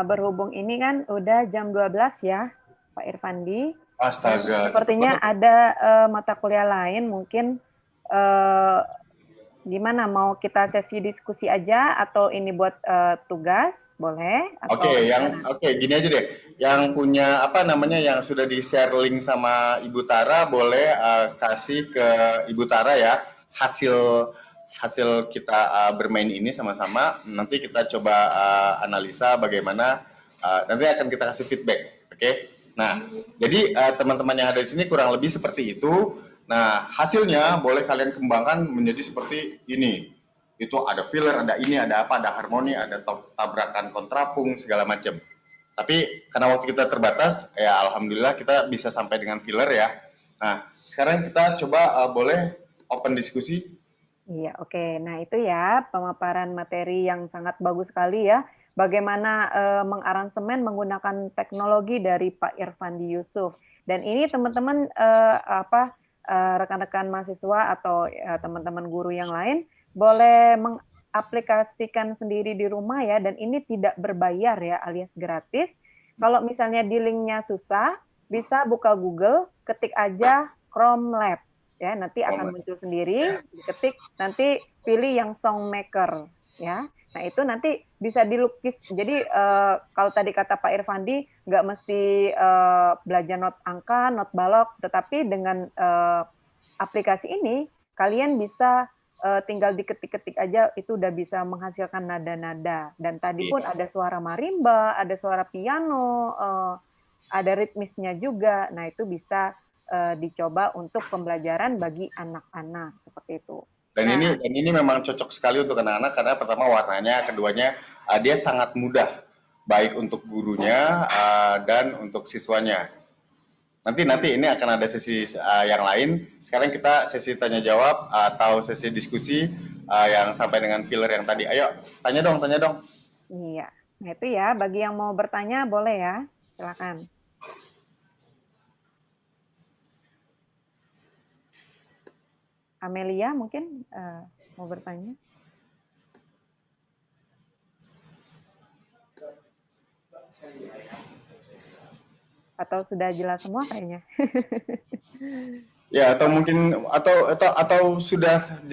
berhubung ini kan udah jam 12 ya, Pak Irfandi. Astaga. Sepertinya ada mata kuliah lain, mungkin gimana, mau kita sesi diskusi aja atau ini buat tugas, boleh? Oke, gini aja deh. Yang punya yang sudah di-share link sama Ibu Tara, boleh kasih ke Ibu Tara ya hasil kita bermain ini sama-sama. Nanti kita coba analisa bagaimana, nanti akan kita kasih feedback. Oke? Nah, jadi teman-teman yang ada di sini kurang lebih seperti itu. Nah, hasilnya boleh kalian kembangkan menjadi seperti ini. Itu ada filler, ada ini, ada apa, ada harmoni, ada tabrakan kontrapung, segala macam. Tapi karena waktu kita terbatas, ya alhamdulillah kita bisa sampai dengan filler ya. Nah, sekarang kita coba boleh open diskusi. Iya, oke. Nah, itu ya pemaparan materi yang sangat bagus sekali ya. Bagaimana mengaransemen menggunakan teknologi dari Pak Irfandi Yusuf. Dan ini teman-teman rekan-rekan mahasiswa atau teman-teman guru yang lain boleh mengaplikasikan sendiri di rumah ya, dan ini tidak berbayar ya, alias gratis. Kalau misalnya di linknya susah, bisa buka Google, ketik aja Chrome Lab ya, nanti akan muncul sendiri, diketik, nanti pilih yang Songmaker ya. Nah, itu nanti bisa dilukis. Jadi kalau tadi kata Pak Irfandi, nggak mesti belajar not angka, not balok, tetapi dengan aplikasi ini kalian bisa tinggal diketik-ketik aja itu udah bisa menghasilkan nada-nada. Dan tadi pun ada suara marimba, ada suara piano, ada ritmisnya juga. Nah, itu bisa dicoba untuk pembelajaran bagi anak-anak seperti itu. Dan ini memang cocok sekali untuk anak-anak karena pertama warnanya, keduanya dia sangat mudah baik untuk gurunya dan untuk siswanya. Nanti ini akan ada sesi yang lain. Sekarang kita sesi tanya jawab atau sesi diskusi yang sampai dengan filler yang tadi. Ayo, tanya dong. Iya. Nah, itu ya, bagi yang mau bertanya boleh ya. Silakan. Amelia mungkin mau bertanya. Atau sudah jelas semua kayaknya. Ya, atau mungkin atau sudah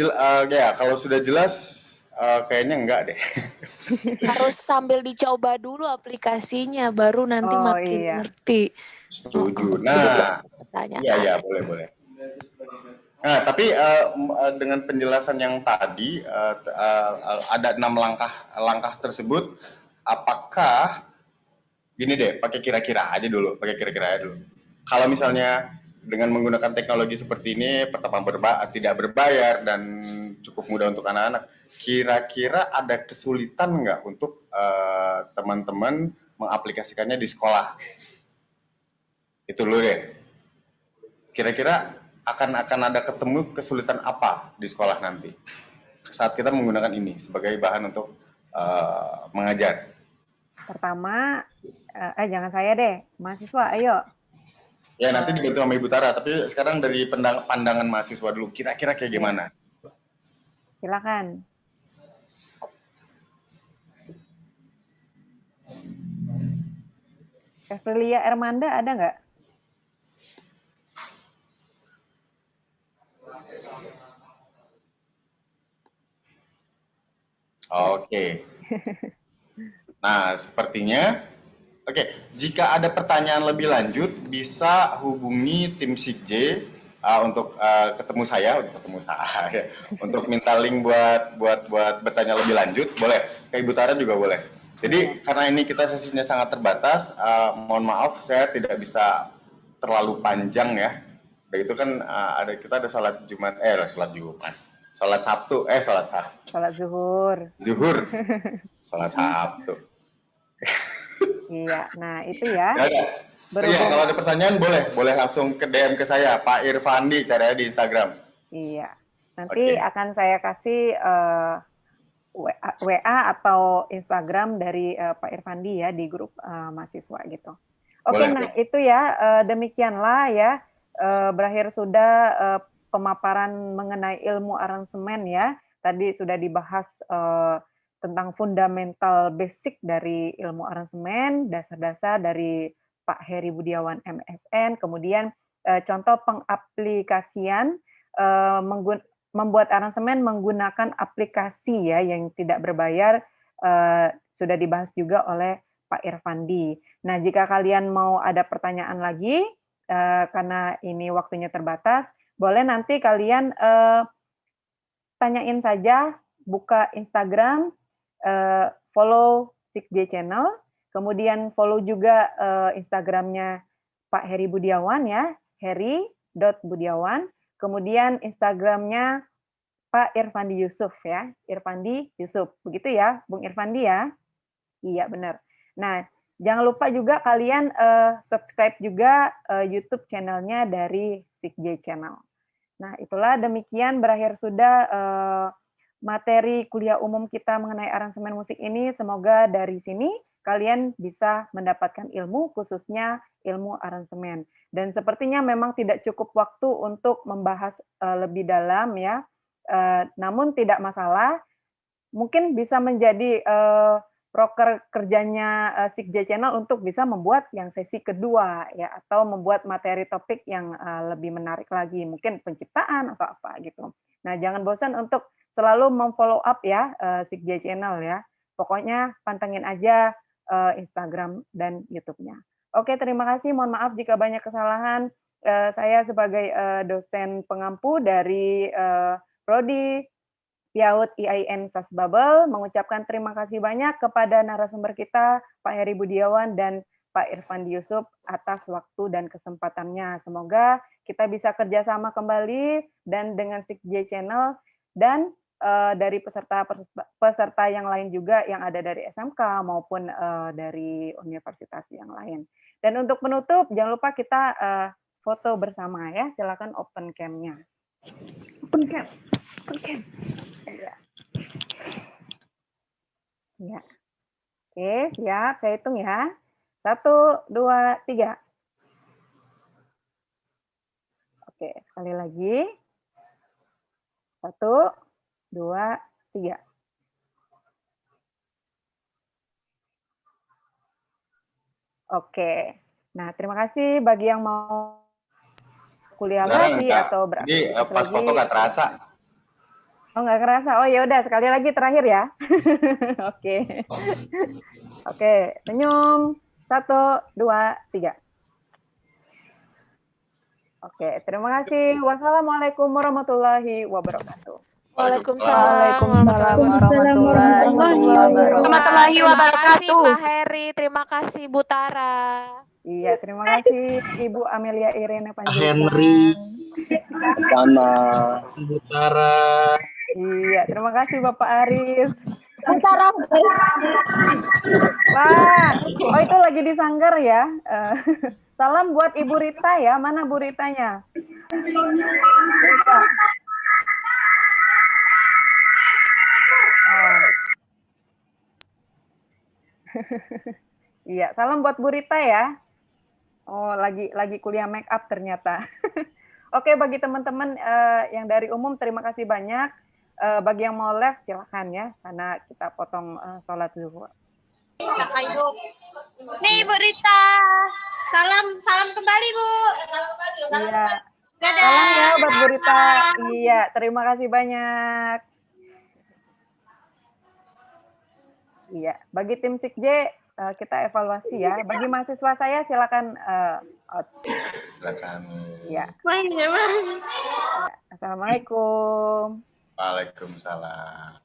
ya, kalau sudah jelas kayaknya enggak deh. Harus sambil dicoba dulu aplikasinya baru nanti makin ngerti. Setuju. Nah, iya boleh. Nah, tapi dengan penjelasan yang tadi ada 6 langkah tersebut, apakah gini deh, pakai kira-kira aja dulu. Kalau misalnya dengan menggunakan teknologi seperti ini, pertama tidak berbayar dan cukup mudah untuk anak-anak, kira-kira ada kesulitan nggak untuk teman-teman mengaplikasikannya di sekolah? Itu dulu deh. Kira-kira akan ada ketemu kesulitan apa di sekolah nanti saat kita menggunakan ini sebagai bahan untuk mengajar? Pertama, jangan saya deh, mahasiswa, ayo. Ya, nanti dibantu sama Ibu Tara, tapi sekarang dari pandangan mahasiswa dulu, kira-kira kayak gimana? Silakan. Evrilia Ermanda ada nggak? Oke. Nah, sepertinya, jika ada pertanyaan lebih lanjut, bisa hubungi tim SIGJ untuk ketemu saya, untuk minta link buat bertanya lebih lanjut, boleh. Ke Ibu Tara juga boleh. Jadi karena ini kita sesinya sangat terbatas, mohon maaf saya tidak bisa terlalu panjang ya. Begitu kan kita ada sholat Sabtu, sholat zuhur, sholat Sabtu. Iya, nah itu ya. Iya, kalau ada pertanyaan boleh langsung ke DM ke saya, Pak Irfandi, caranya di Instagram. Iya, nanti akan saya kasih WA atau Instagram dari Pak Irfandi ya di grup mahasiswa gitu. Oke, nah itu ya, demikianlah ya, berakhir sudah pemaparan mengenai ilmu aransemen ya. Tadi sudah dibahas tentang fundamental basic dari ilmu aransemen, dasar-dasar dari Pak Heri Budiawan MSN, kemudian contoh pengaplikasian membuat aransemen menggunakan aplikasi ya yang tidak berbayar, sudah dibahas juga oleh Pak Irfandi. Nah, jika kalian mau ada pertanyaan lagi, karena ini waktunya terbatas, boleh nanti kalian tanyain saja, buka Instagram, follow SIGJ Channel, kemudian follow juga Instagramnya Pak Heri Budiawan ya, heri.budiawan, kemudian Instagramnya Pak Irfandi Yusuf ya, Irfandi Yusuf, begitu ya, Bung Irfandi ya? Iya benar. Nah, jangan lupa juga kalian subscribe juga YouTube channelnya dari SIGJ Channel. Nah, itulah demikian berakhir sudah materi kuliah umum kita mengenai aransemen musik ini. Semoga dari sini kalian bisa mendapatkan ilmu, khususnya ilmu aransemen. Dan sepertinya memang tidak cukup waktu untuk membahas lebih dalam ya. Namun tidak masalah, mungkin bisa menjadi proker kerjanya SIGJ Channel untuk bisa membuat yang sesi kedua ya, atau membuat materi topik yang lebih menarik lagi, mungkin penciptaan atau apa gitu. Nah, jangan bosan untuk selalu memfollow up ya SIGJ Channel ya. Pokoknya pantengin aja Instagram dan YouTube-nya. Oke, terima kasih. Mohon maaf jika banyak kesalahan. Saya sebagai dosen pengampu dari Prodi PIAUD IAIN Sasbabel mengucapkan terima kasih banyak kepada narasumber kita, Pak Heri Budiawan dan Pak Irfandi Yusuf atas waktu dan kesempatannya. Semoga kita bisa kerjasama kembali dan dengan Sikj Channel dan dari peserta yang lain juga yang ada dari SMK maupun dari universitas yang lain. Dan untuk penutup, jangan lupa kita foto bersama ya. Silakan open cam-nya. Open cam. Open cam. Ya. Ya. Oke, siap. Saya hitung ya. 1, 2, 3. Oke, sekali lagi. 1, 2, 3. Oke. Nah, terima kasih bagi yang mau kuliah lagi atau Jadi pas foto nggak terasa. Oh, nggak kerasa. Oh, ya udah sekali lagi terakhir ya. Oke. Oke, senyum. 1, 2, 3. Oke, terima kasih. Wassalamualaikum warahmatullahi wabarakatuh. Waalaikumsalam warahmatullahi wabarakatuh. Terima kasih Pak Heri, terima kasih Bu Tara. Iya, terima kasih Ibu Amelia Irene Panjaitan. Henry. Sama Bu Tara. Iya, terima kasih Bapak Aris. Antara Wah, oh itu lagi di Sanggar ya. Salam buat Ibu Rita ya. Mana Bu Ritanya? Rita. Oh. Iya, salam buat Bu Rita ya. Oh, lagi kuliah make up ternyata. Oke, bagi teman-teman yang dari umum terima kasih banyak. Bagi yang mau live silakan ya, karena kita potong sholat dulu. Nih Ibu Rita, salam kembali Bu. Iya, salam ya buat Bu Rita. Iya, terima kasih banyak. Iya, bagi tim Sikj kita evaluasi ya. Bagi mahasiswa saya silakan out. Silakan. Iya. Assalamualaikum. Waalaikumsalam.